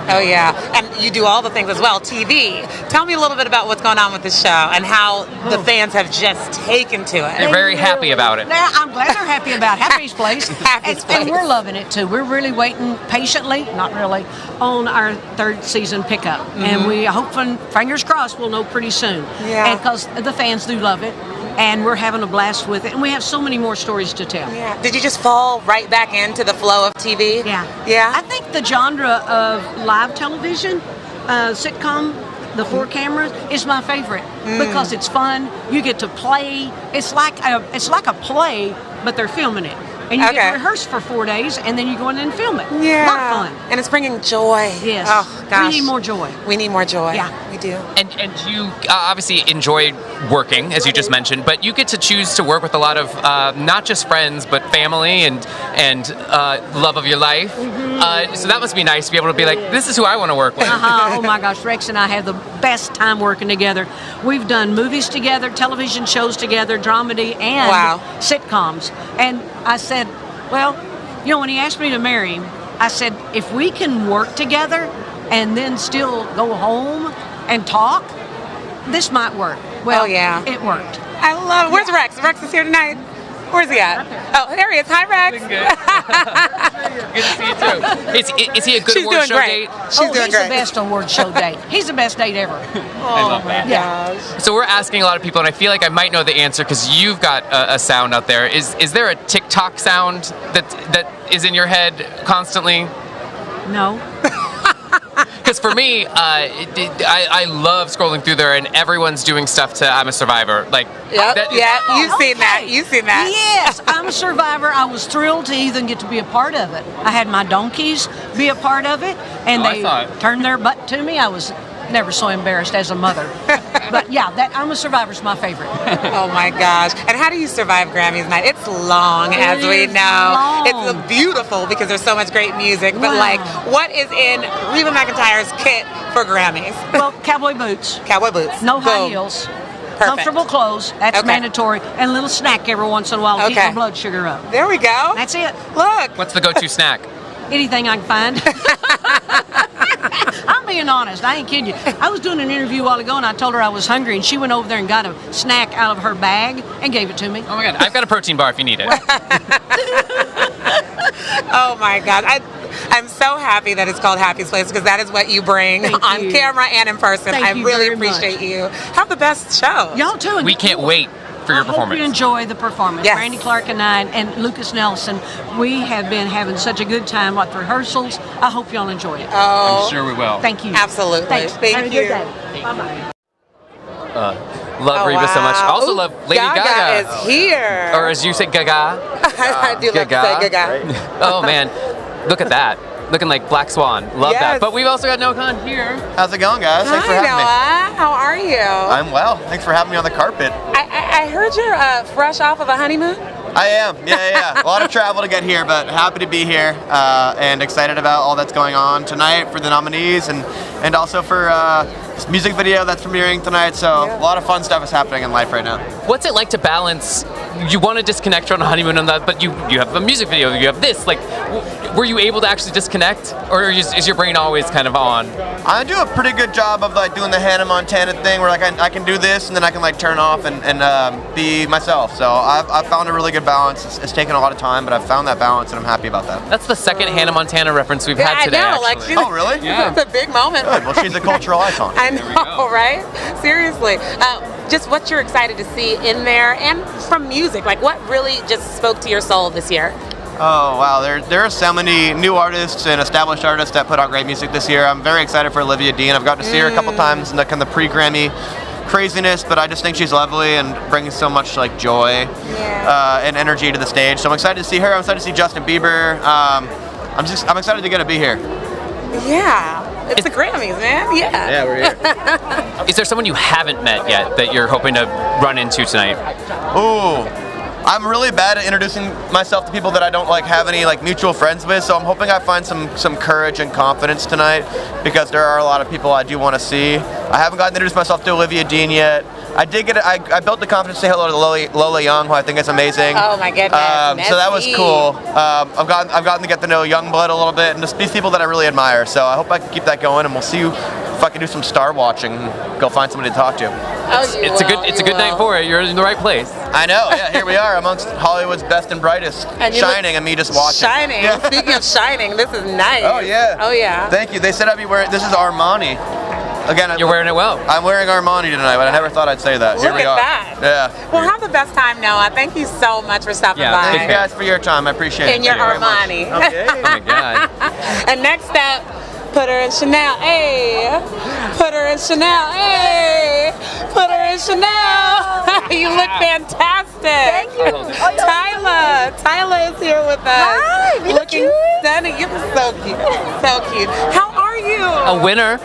Oh yeah. And you do all the things as well. TV. Tell me a little bit about what's going on with the show and how the fans have just taken to it. They're very happy about it. I'm glad they're happy about Happy's Place. And we're loving it too. We're really waiting patiently, not really, on our third season pickup. And we hoping, fingers crossed, we'll know pretty soon. Yeah. And because the fans do love it. And we're having a blast with it. And we have so many more stories to tell. Yeah. Did you just fall right back into the flow of TV? Yeah. Yeah? I think the genre of live television, sitcom, the 4 cameras, is my favorite because it's fun. You get to play. It's like a play, but they're filming it. And you get rehearsed for 4 days, and then you go in and film it. Yeah. A lot of fun. And it's bringing joy. Yes. Oh, gosh. We need more joy. We need more joy. Yeah. We do. And you obviously enjoy working, as you just mentioned, but you get to choose to work with a lot of not just friends, but family and love of your life. So that must be nice to be able to be like, this is who I want to work with. Oh my gosh, Rex and I have the best time working together. We've done movies together, television shows together, dramedy, and sitcoms. And I said, well, when he asked me to marry him, I said, if we can work together and then still go home and talk, this might work. Well, it worked. I love it. Where's Rex? Rex is here tonight. Where's he at? Oh, there he is. Hi, Rex. Good to see you too. Is he a good award show date? He's the best award show date. He's the best date ever. I love that. Yeah. So we're asking a lot of people, and I feel like I might know the answer because you've got a sound out there. Is there a TikTok sound that is in your head constantly? No. Because for me, I love scrolling through there, and everyone's doing stuff to "I'm a Survivor." Like, you've seen that. You've seen that. Yes, I'm a Survivor. I was thrilled to even get to be a part of it. I had my donkeys be a part of it, and they turned their butt to me. I was never so embarrassed as a mother. But yeah, I'm a Survivor's my favorite. Oh my gosh. And how do you survive Grammys night? It's long, as we know. Long. It's beautiful because there's so much great music. But like, what is in Reba McEntire's kit for Grammys? Well, cowboy boots. Cowboy boots. No high heels. Comfortable clothes. That's mandatory. And a little snack every once in a while to keep my blood sugar up. There we go. That's it. Look. What's the go-to snack? Anything I can find. I'm being honest. I ain't kidding you. I was doing an interview a while ago, and I told her I was hungry, and she went over there and got a snack out of her bag and gave it to me. Oh my God, I've got a protein bar if you need it. Oh my God. I'm so happy that it's called Happy's Place because that is what you bring on camera and in person. I really appreciate you. Have the best show. Y'all too. We can't wait for your performance. I hope you enjoy the performance. Yes. Randy Clark and I and Lucas Nelson, we have been having such a good time with rehearsals. I hope y'all enjoy it. Oh, I'm sure we will. Thank you. Absolutely. Thanks. Thank Have a you. good day. Bye-bye. Love Reba so much. Also love Lady Gaga. Is here. Or as you say, Gaga. I do love to say Gaga. Oh man, look at that. Looking like Black Swan. Love that. But we've also got Noah Khan here. How's it going, guys? Thanks for having me. Hi, Noah. How are you? I'm well. Thanks for having me on the carpet. I heard you're fresh off of a honeymoon. I am. Yeah. A lot of travel to get here, but happy to be here and excited about all that's going on tonight for the nominees and also for this music video that's premiering tonight. So a lot of fun stuff is happening in life right now. What's it like to balance you want to disconnect from a honeymoon on that, but you have a music video, you have this. Like, were you able to actually disconnect, or is your brain always kind of on? I do a pretty good job of like doing the Hannah Montana thing, where like I can do this and then I can like turn off and be myself. So I've found a really good balance. It's taken a lot of time, but I've found that balance and I'm happy about that. That's the second Hannah Montana reference we've had today. I know, actually. like oh really? Yeah. It's a big moment. Good. Well, she's a cultural icon. I know, right? Seriously. Just what you're excited to see in there, and from music, like what really just spoke to your soul this year? Oh wow, there are so many new artists and established artists that put out great music this year. I'm very excited for Olivia Dean. I've gotten to see her a couple times in the kind of pre-Grammy craziness, but I just think she's lovely and brings so much like joy and energy to the stage. So I'm excited to see her. I'm excited to see Justin Bieber. I'm excited to get to be here. Yeah. It's the Grammys, man. Yeah. Yeah, we're here. Is there someone you haven't met yet that you're hoping to run into tonight? Ooh, I'm really bad at introducing myself to people that I don't like have any like mutual friends with. So I'm hoping I find some courage and confidence tonight, because there are a lot of people I do want to see. I haven't gotten to introduce myself to Olivia Dean yet. I did get I built the confidence to say hello to Lola Young, who I think is amazing. Oh my goodness. So that was cool. I've gotten to get to know Youngblood a little bit, and just these people that I really admire. So I hope I can keep that going, and we'll see if I can do some star watching and go find somebody to talk to. It's a good night for it. You're in the right place. I know. Yeah, here we are amongst Hollywood's best and brightest, shining, and me just watching. Shining. Yeah. Speaking of shining, this is nice. Oh yeah. Oh yeah. Thank you. They said I'd be wearing. This is Armani. Again, you're wearing it well. I'm wearing Armani tonight, but I never thought I'd say that. Here Look we at are. that. Yeah. Well, have the best time, Noah. Thank you so much for stopping by. Thank you guys for your time. I appreciate it. In your Thank you Armani. very much. Okay. Oh my God. And next up, put her in Chanel. Hey. Put her in Chanel. Hey. Put her in Chanel. You look fantastic. Thank you. Tyler is here with us. Hi, we look looking stunning. You look so cute. So cute. How are you? A winner,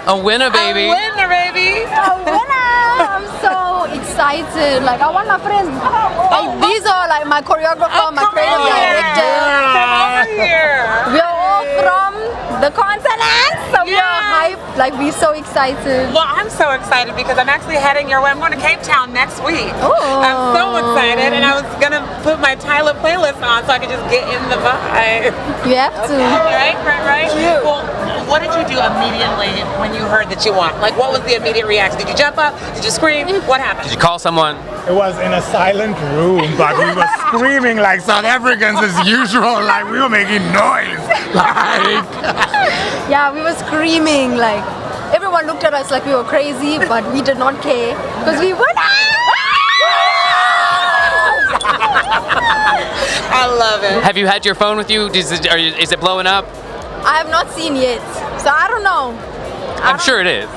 baby. A winner, baby. A winner. I'm so excited. Like, I want my friends. Like, these are like my choreographer, my creative director. Come over here. We're all from the continent, so we're hyped. Like, we're so excited. Well, I'm so excited because I'm actually heading your way. I'm going to Cape Town next week. Oh. I'm so excited, and I was going to put my Tyler playlist on so I could just get in the vibe. You have to. Right. Well, what did you do immediately when you heard that you won? Like, what was the immediate reaction? Did you jump up? Did you scream? What happened? Did you call someone? It was in a silent room, but we were screaming like South Africans as usual. Like, we were making noise. Like. Yeah, we were screaming. Like, everyone looked at us like we were crazy, but we did not care because we won. I love it. Have you had your phone with you? Is it blowing up? I have not seen yet, so I don't know. I'm sure it is.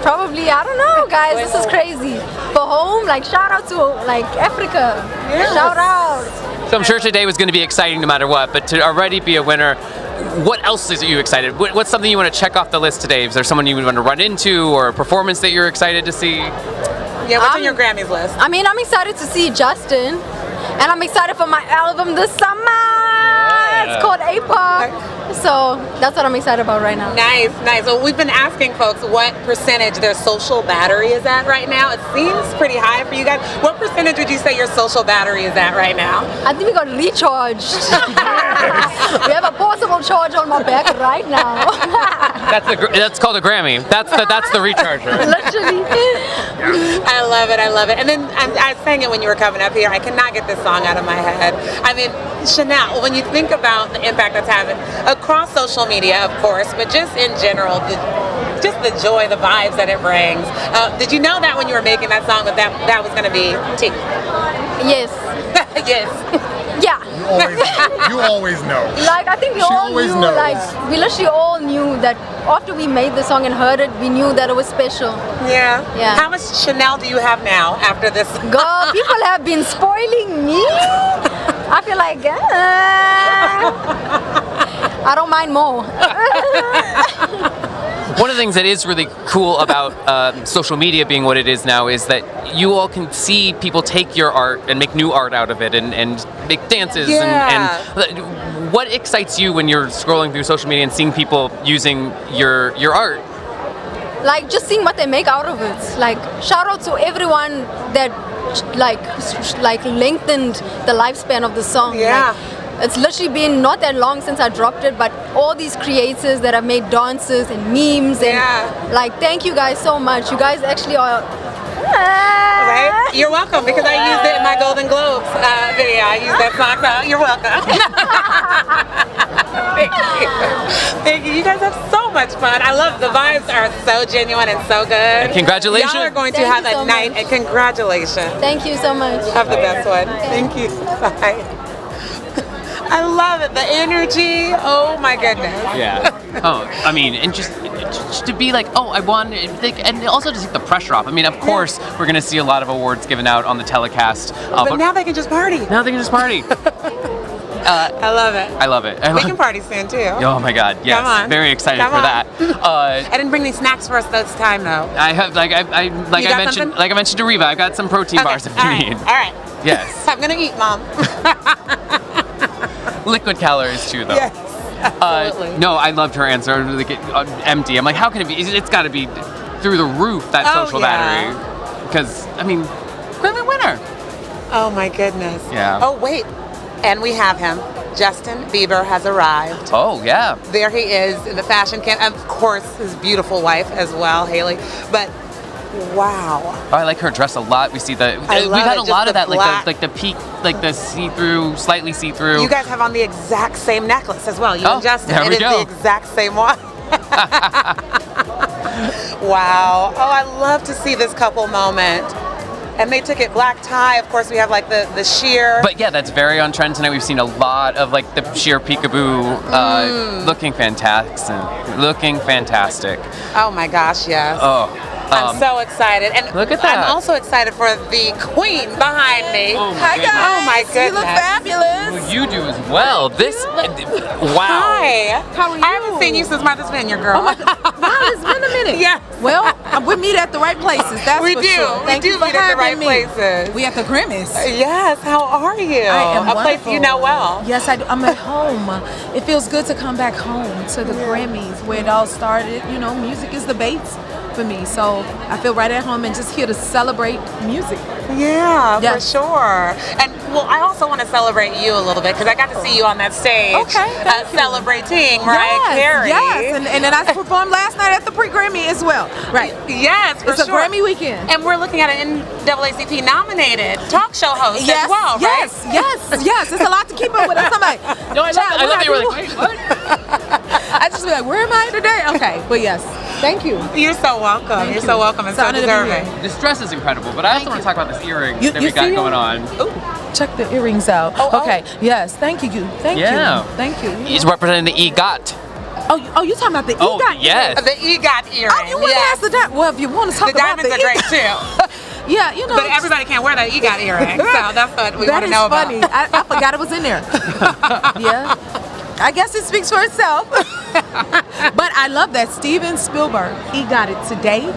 Probably, I don't know, guys. This is crazy. For home, like, shout out to like Africa. Yes. Shout out. So I'm sure today was going to be exciting no matter what, but to already be a winner, what else is you excited? What's something you want to check off the list today? Is there someone you would want to run into, or a performance that you're excited to see? Yeah, what's on your Grammys list? I mean, I'm excited to see Justin, and I'm excited for my album this summer. It's called APOC. So that's what I'm excited about right now. Nice. Well, we've been asking folks what percentage their social battery is at right now. It seems pretty high for you guys. What percentage would you say your social battery is at right now? I think we got recharged. We have a portable charge on my back right now. That's called a Grammy. That's the recharger. Literally. I love it. And then I sang it when you were coming up here. I cannot get this song out of my head. I mean, Chanel, when you think about the impact that's having across social media, of course, but just in general, just the joy, the vibes that it brings. Did you know that when you were making that song that was going to be T? Yes. Yes. Yeah. You always know. Like, I think we all knew, like, we literally all knew that after we made the song and heard it, we knew that it was special. Yeah. Yeah. How much Chanel do you have now after this? Girl, people have been spoiling me. I feel like, I don't mind more. One of the things that is really cool about social media being what it is now is that you all can see people take your art and make new art out of it and make dances. Yeah. And what excites you when you're scrolling through social media and seeing people using your art? Like, just seeing what they make out of it. Like, shout out to everyone that lengthened the lifespan of the song. Yeah. It's literally been not that long since I dropped it, but all these creators that have made dances and memes and thank you guys so much. You guys actually are. Right? You're welcome, because I used it in my Golden Globes video. I used that song, so you're welcome. Thank you. Thank you. You guys have so much fun. I love the vibes are so genuine and so good. And congratulations. Y'all are going to have a night, and congratulations. Thank you so much. Have the best one. Thank you. Bye. I love it. The energy. Oh my goodness. Yeah. I mean, and just to be like, I won, and also to take the pressure off. I mean, of course, we're going to see a lot of awards given out on the telecast. But now they can just party. Now they can just party. I love it. I love it. We can party soon too. Oh my God! Yes, Come on. very excited Come for on. that. I didn't bring any snacks for us this time though. I have, I mentioned to Reba, I've got some protein bars if you need. All right. Yes. I'm gonna eat, Mom. Liquid calories too, though. Yes. Absolutely. No, I loved her answer. Like, empty. I'm like, how can it be? It's got to be through the roof, that social battery. Because I mean, Grammy winner. Oh my goodness. Yeah. Oh wait, and we have him. Justin Bieber has arrived. Oh yeah. There he is in the fashion camp. Of course, his beautiful wife as well, Haley. But wow. I like her dress a lot. We see we've had a lot of that, like the peak, like the see-through, slightly see-through. You guys have on the exact same necklace as well. You and Justin. There we It go. is the exact same one. Wow. Oh, I love to see this couple moment. And they took it black tie. Of course, we have like the sheer. But yeah, that's very on trend tonight. We've seen a lot of like the sheer peekaboo, looking fantastic. Oh my gosh, yes. Oh. I'm so excited. And look at that. I'm also excited for the queen behind me. Hi, guys. Oh my goodness. You look fabulous. Well, you do as well. Wow. Hi. How are you? I haven't seen you since Martha's Vineyard, girl. Oh my God. Wow, it's been a minute. Yeah. Well, we meet at the right places. That's we for do. sure. Thank We you do for meet at the right having me. places. We at the Grammys. Yes. How are you? I am a place wonderful. you know well. Yes, I do. I'm at home. It feels good to come back home to the Grammys where it all started. You know, music is the base for me. So I feel right at home and just here to celebrate music. Yeah, for sure. And well, I also want to celebrate you a little bit because I got to see you on that stage. Okay, celebrating Mariah Carey. Yes, and then I performed last night at the pre-Grammy as well. Right. Yes, for it's sure. a Grammy weekend. And we're looking at an NAACP nominated talk show host as well, right? Yes. It's a lot to keep up with. I'm like, no, I love that you were like, wait, what? I just be like, where am I today? Okay, but yes. Thank you. You're so welcome. You're so welcome and so deserving. This dress is incredible, but I also want to talk about this earring that we got going on. Ooh, check the earrings out. Okay. Yes. Thank you. Thank you. Thank you. He's representing the EGOT. Oh, you talking about the EGOT? Yes. The EGOT earring. Oh, you want to ask the diamond? Well, if you want to talk about the diamonds are great too. Yeah, you know. But everybody can't wear that EGOT earring, so that's what we want to know about. That is funny. I forgot it was in there. Yeah. I guess it speaks for itself. But I love that Steven Spielberg, he got it today,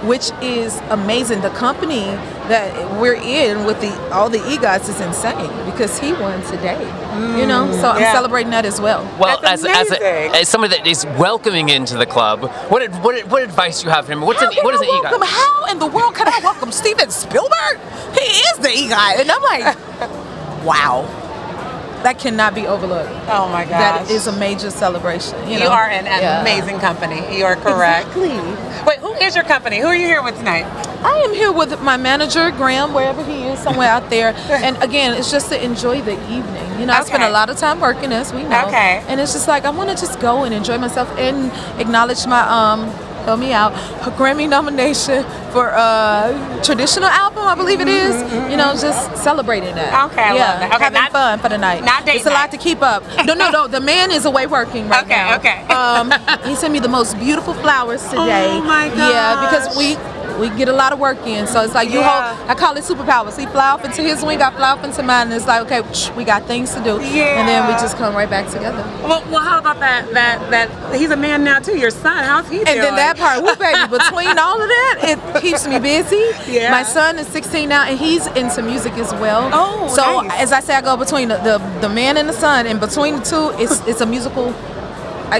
which is amazing. The company that we're in with all the EGOTs is insane because he won today. You know, so I'm celebrating that as well. Well, as somebody that is welcoming into the club, what advice do you have for him? What is an EGOT? How in the world can I welcome Steven Spielberg? He is the EGOT, and I'm like, wow. That cannot be overlooked. Oh my gosh. That is a major celebration. You know? are an amazing company. You are correct. Exactly. Wait, who is your company? Who are you here with tonight? I am here with my manager, Graham, wherever he is, somewhere out there. And again, it's just to enjoy the evening. You know, I spend a lot of time working, as we know. Okay. And it's just like, I want to just go and enjoy myself and acknowledge my, help me out, a Grammy nomination for traditional album, I believe it is. You know, just celebrating that. Okay, I love that. Okay, having fun for the night. Not date It's a lot to keep up. No, the man is away working right now. Okay. He sent me the most beautiful flowers today. Oh my gosh. Yeah, because we get a lot of work in, so it's like I call it superpowers. He fly off into his wing, I fly off into mine, and it's like, okay, we got things to do, and then we just come right back together. Well, how about that he's a man now too, your son, how's he doing? And then that part, whoop baby, between all of that, it keeps me busy. Yeah. My son is 16 now, and he's into music as well. Oh, so nice. as I say, I go between the man and the son, and between the two, it's a musical.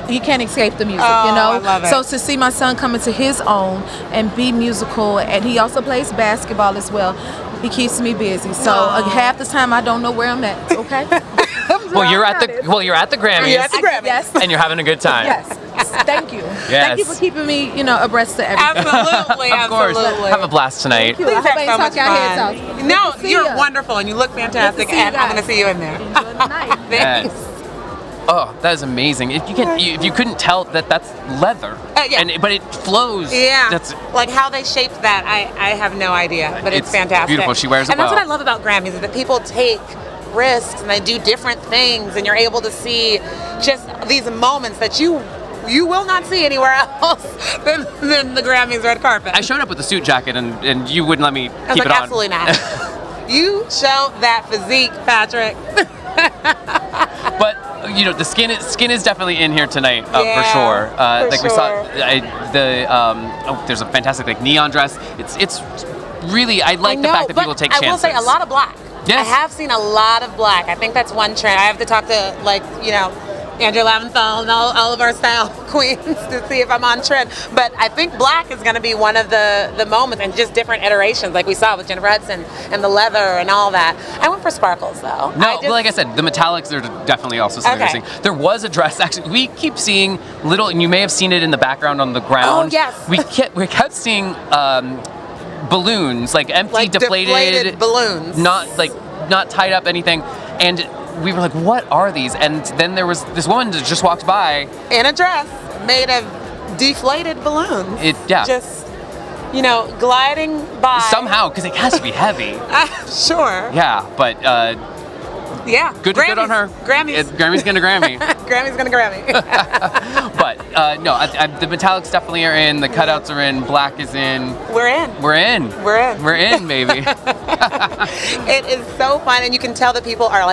You can't escape the music, you know. I love it. So to see my son come into his own and be musical, and he also plays basketball as well. He keeps me busy. So half the time I don't know where I'm at. Okay. Well, you're at the Grammys. You're at the Grammys. Yes. And you're having a good time. Yes. Thank you. Yes. Thank you for keeping me, abreast to everything. Absolutely, Of course. absolutely. Have a blast tonight. Please have so much fun. No, see you're ya. wonderful and you look fantastic, Good to see you and I'm guys. going to see you in there. Yes. Oh, that is amazing. If you couldn't tell that's leather, yeah. but it flows. Yeah, That's like how they shaped that, I have no idea, but it's fantastic. beautiful. She wears it and that's well. what I love about Grammys is that people take risks and they do different things, and you're able to see just these moments that you will not see anywhere else than the Grammys red carpet. I showed up with a suit jacket, and you wouldn't let me I was keep like, it on. absolutely not. You show that physique, Patrick. But the skin is definitely in here tonight for sure. We saw there's a fantastic neon dress. It's really I like the fact that people take chances. I will say a lot of black. Yes. I have seen a lot of black. I think that's one trend. I have to talk to Andrew Laventhal and all of our style queens to see if I'm on trend. But I think black is going to be one of the moments, and just different iterations like we saw with Jennifer Hudson and the leather and all that. I went for sparkles though. No, like I said, the metallics are definitely also something Okay. we're seeing. There was a dress, actually, we keep seeing little, and you may have seen it in the background on the ground. Oh, yes. We kept seeing balloons, empty, deflated balloons. Not tied up anything. And we were like, what are these? And then there was this woman that just walked by. In a dress made of deflated balloons. Just, gliding by. Somehow, because it has to be heavy. Sure. Yeah, but yeah. Good on her. Grammy's gonna Grammy. Grammy's gonna Grammy. But no, the metallics definitely are in. The cutouts are in. Black is in. We're in. We're in. We're in. We're in, baby. It is so fun, and you can tell that people are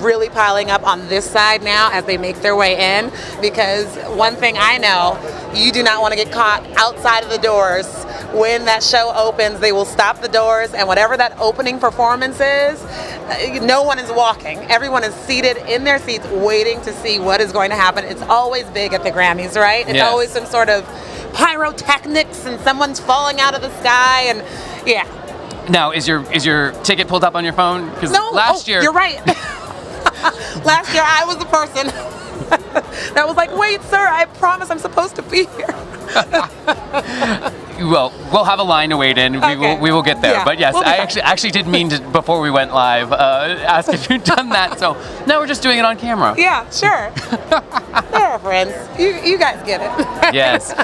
really piling up on this side now as they make their way in, because one thing I know, you do not want to get caught outside of the doors. When that show opens, they will stop the doors, and whatever that opening performance is, no one is walking. Everyone is seated in their seats waiting to see what is going to happen. It's always big at the Grammys, right? It's always some sort of pyrotechnics and someone's falling out of the sky, and yeah. Now, is your ticket pulled up on your phone? Because No, last year you're right. Last year I was the person that was like, wait, sir, I promise I'm supposed to be here. Well, we'll have a line to wait in. We will get there. Yeah, But yes, we'll be I fine. actually did mean to, before we went live, ask if you'd done that. So now we're just doing it on camera. Yeah, sure. There, friends. You guys get it. Yes.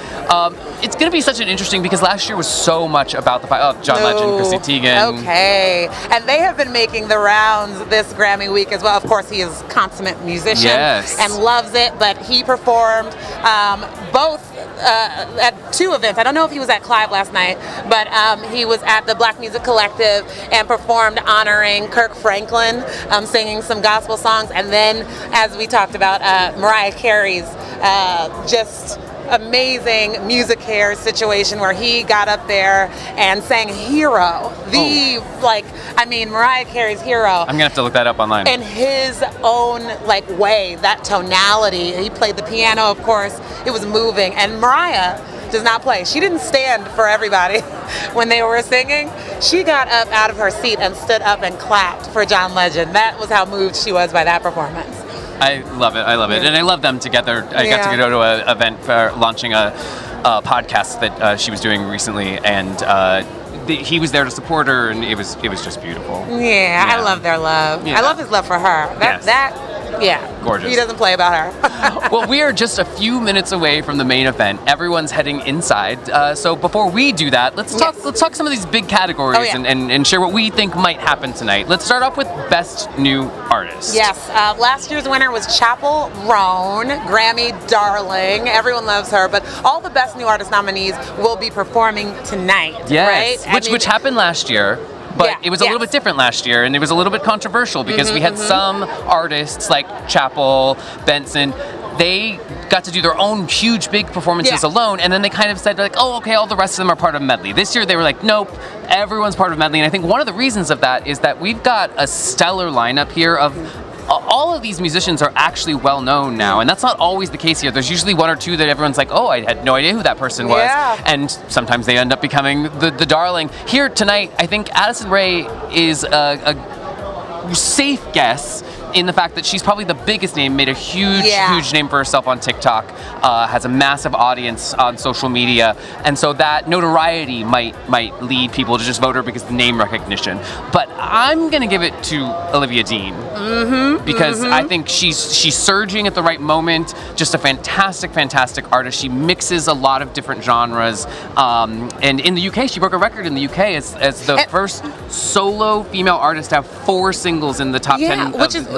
It's going to be such an interesting, because last year was so much about the John Legend, Chrissy Teigen. Okay. And they have been making the rounds this Grammy week as well. Of course, he is a consummate musician and loves it, but he performed both at two events. I don't know if he was at Clive last night, but he was at the Black Music Collective and performed honoring Kirk Franklin, singing some gospel songs. And then, as we talked about, Mariah Carey's just amazing music hair situation where he got up there and sang Hero. Mariah Carey's Hero. I'm going to have to look that up online. In his own way, that tonality. He played the piano, of course. It was moving. And Mariah does not play. She didn't stand for everybody when they were singing. She got up out of her seat and stood up and clapped for John Legend. That was how moved she was by that performance. I love it. And I love them together. I got to go to an event for launching a podcast that she was doing recently, and he was there to support her, and it was just beautiful. Yeah, I love their love. Yeah. I love his love for her. Gorgeous. He doesn't play about her. Well, we are just a few minutes away from the main event. Everyone's heading inside. So before we do that, let's talk some of these big categories and share what we think might happen tonight. Let's start off with Best New Artist. Yes, last year's winner was Chappell Roan, Grammy darling. Everyone loves her, but all the Best New Artist nominees will be performing tonight. Yes, right? which happened last year. But it was a little bit different last year, and it was a little bit controversial because we had some artists like Chappell, Benson, they got to do their own huge, big performances alone, and then they kind of said, all the rest of them are part of a medley. This year they were like, nope, everyone's part of a medley, and I think one of the reasons of that is that we've got a stellar lineup here of all of these musicians are actually well known now, and that's not always the case here. There's usually one or two that everyone's like, oh, I had no idea who that person was, and sometimes they end up becoming the darling. Here tonight, I think Addison Rae is a safe guess in the fact that she's probably the biggest name, made a huge name for herself on TikTok, has a massive audience on social media, and so that notoriety might lead people to just vote her because of the name recognition. But I'm gonna give it to Olivia Dean because I think she's surging at the right moment. Just a fantastic artist. She mixes a lot of different genres, and in the UK, she broke a record in the UK as the first solo female artist to have 4 singles in the top 10.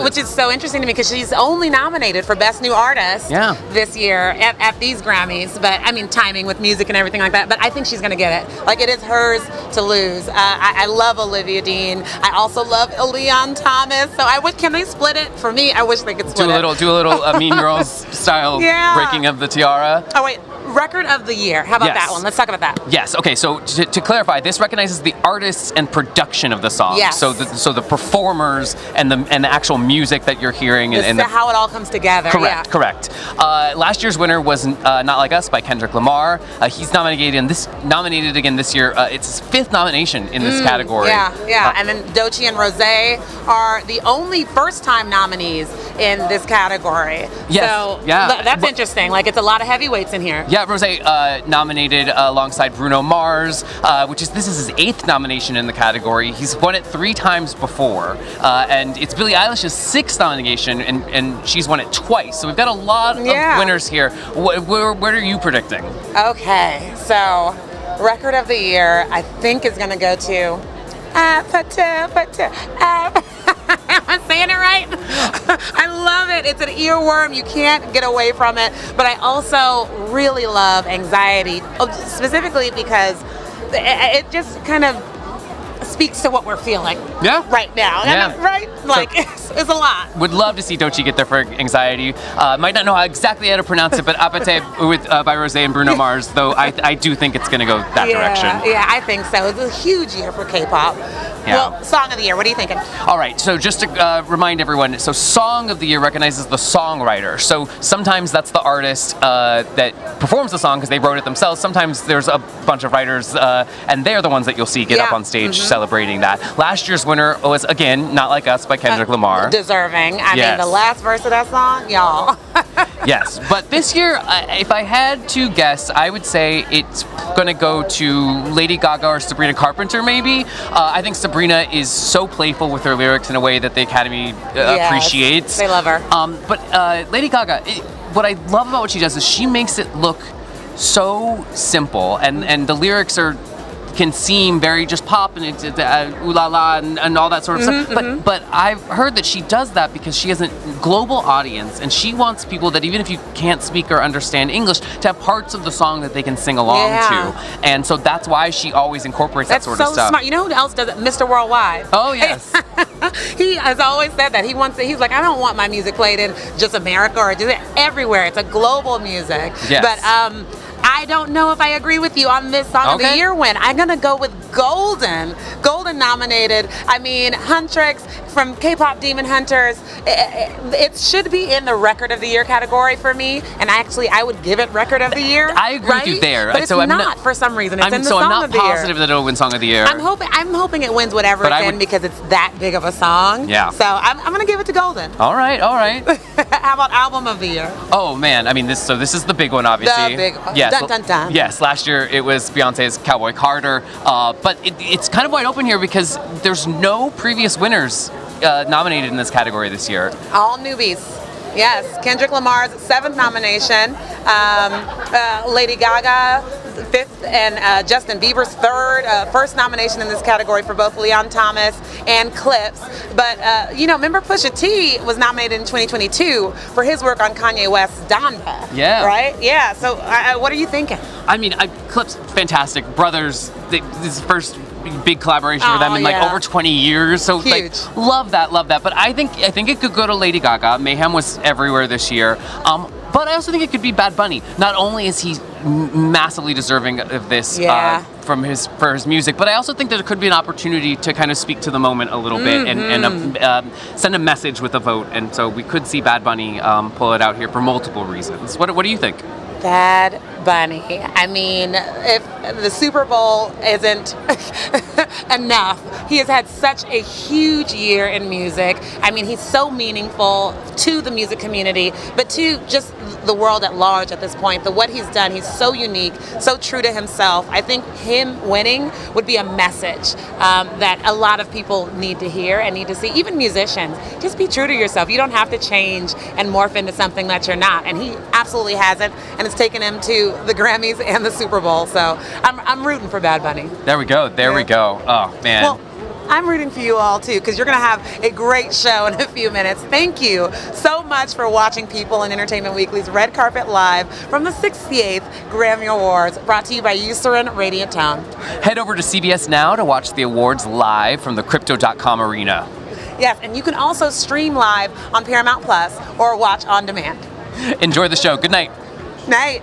Which is so interesting to me because she's only nominated for Best New Artist this year at these Grammys. But I mean, timing with music and everything like that. But I think she's going to get it. Like, it is hers to lose. I love Olivia Dean. I also love Leon Thomas. So I wish, can they split it? For me, I wish they could split it. Do a little Mean Girls style breaking of the tiara. Oh wait. Record of the year. How about that one? Let's talk about that. Yes. Okay. So to clarify, this recognizes the artists and production of the song. Yes. So the performers and the actual music that you're hearing and how it all comes together. Correct. Last year's winner was Not Like Us by Kendrick Lamar. He's nominated again this year. It's his 5th nomination in this category. And then Doechii and Rosé are the only first-time nominees in this category. Yes. So that's interesting. Like, it's a lot of heavyweights in here. Yeah, Rosé nominated alongside Bruno Mars, this is his 8th nomination in the category. He's won it 3 times before, and it's Billie Eilish's 6th nomination, and she's won it twice. So we've got a lot of winners here. What are you predicting? Okay, so record of the year, I think is going to go to Am I saying it right? I love it. It's an earworm. You can't get away from it. But I also really love Anxiety, specifically because it just kind of speaks to what we're feeling right now. Right? Like, it's a lot. Would love to see Doechii get there for Anxiety. Might not know exactly how to pronounce it, but Apate by Rosé and Bruno Mars, though I do think it's going to go that direction. Yeah, I think so. It's a huge year for K-pop. Well, Song of the Year, what are you thinking? All right, so just to remind everyone, so Song of the Year recognizes the songwriter. So sometimes that's the artist that performs the song because they wrote it themselves. Sometimes there's a bunch of writers, and they're the ones that you'll see get up on stage celebrating that. Last year's winner was, again, Not Like Us by Kendrick Lamar. Deserving. I mean, the last verse of that song, y'all. Yes, but this year, if I had to guess, I would say it's going to go to Lady Gaga or Sabrina Carpenter, maybe. I think Sabrina is so playful with her lyrics in a way that the Academy appreciates. They love her. But Lady Gaga, what I love about what she does is she makes it look so simple, and the lyrics can seem very just pop and it's ooh la la and all that sort of stuff. But I've heard that she does that because she has a global audience and she wants people that even if you can't speak or understand English to have parts of the song that they can sing along to. And so that's why she always incorporates that sort of stuff. That's so smart. You know who else does it? Mr. Worldwide. Oh, yes. He has always said that. He's like, I don't want my music played in just America or just everywhere. It's a global music. Yes. But I don't know if I agree with you on this Song of the Year win. I'm going to go with Golden. Golden nominated. I mean, Huntrix from K-Pop Demon Hunters. It should be in the Record of the Year category for me. And I would give it Record of the Year. I agree with you there. But it's not for some reason. It's in the Song of the Year. I'm not positive that it'll win Song of the Year. I'm hoping it wins whatever it's in because it's that big of a song. Yeah. So I'm going to give it to Golden. All right. How about Album of the Year? Oh, man. I mean, this is the big one, obviously. The big one. Yes. Dun, dun, dun. Yes, last year it was Beyonce's Cowboy Carter, but it's kind of wide open here because there's no previous winners nominated in this category this year. All newbies. Yes, Kendrick Lamar's 7th nomination, Lady Gaga 5th, and Justin Bieber's 3rd. First nomination in this category for both Leon Thomas and Clips. But, remember Pusha T was nominated in 2022 for his work on Kanye West's Donda. Yeah. Right? Yeah, so what are you thinking? I mean, Clips, fantastic. Brothers, this is the first big collaboration for them in over 20 years. So love that. But I think it could go to Lady Gaga. Mayhem was everywhere this year. But I also think it could be Bad Bunny. Not only is he massively deserving of this for his music, but I also think that it could be an opportunity to kind of speak to the moment a little bit and send a message with a vote. And so we could see Bad Bunny pull it out here for multiple reasons. What do you think? Bad Bunny. I mean, if the Super Bowl isn't enough, he has had such a huge year in music. I mean, he's so meaningful to the music community, but to just the world at large at this point. What he's done, he's so unique, so true to himself. I think him winning would be a message that a lot of people need to hear and need to see. Even musicians, just be true to yourself. You don't have to change and morph into something that you're not. And he absolutely hasn't, and it's taken him to the Grammys and the Super Bowl. So I'm rooting for Bad Bunny. There we go. There we go. Oh, man. Well, I'm rooting for you all too, because you're going to have a great show in a few minutes. Thank you so much for watching People in Entertainment Weekly's Red Carpet Live from the 68th Grammy Awards, brought to you by Eucerin Radiant Tone. Head over to CBS Now to watch the awards live from the Crypto.com arena. Yes, and you can also stream live on Paramount Plus or watch on demand. Enjoy the show. Good night. Night.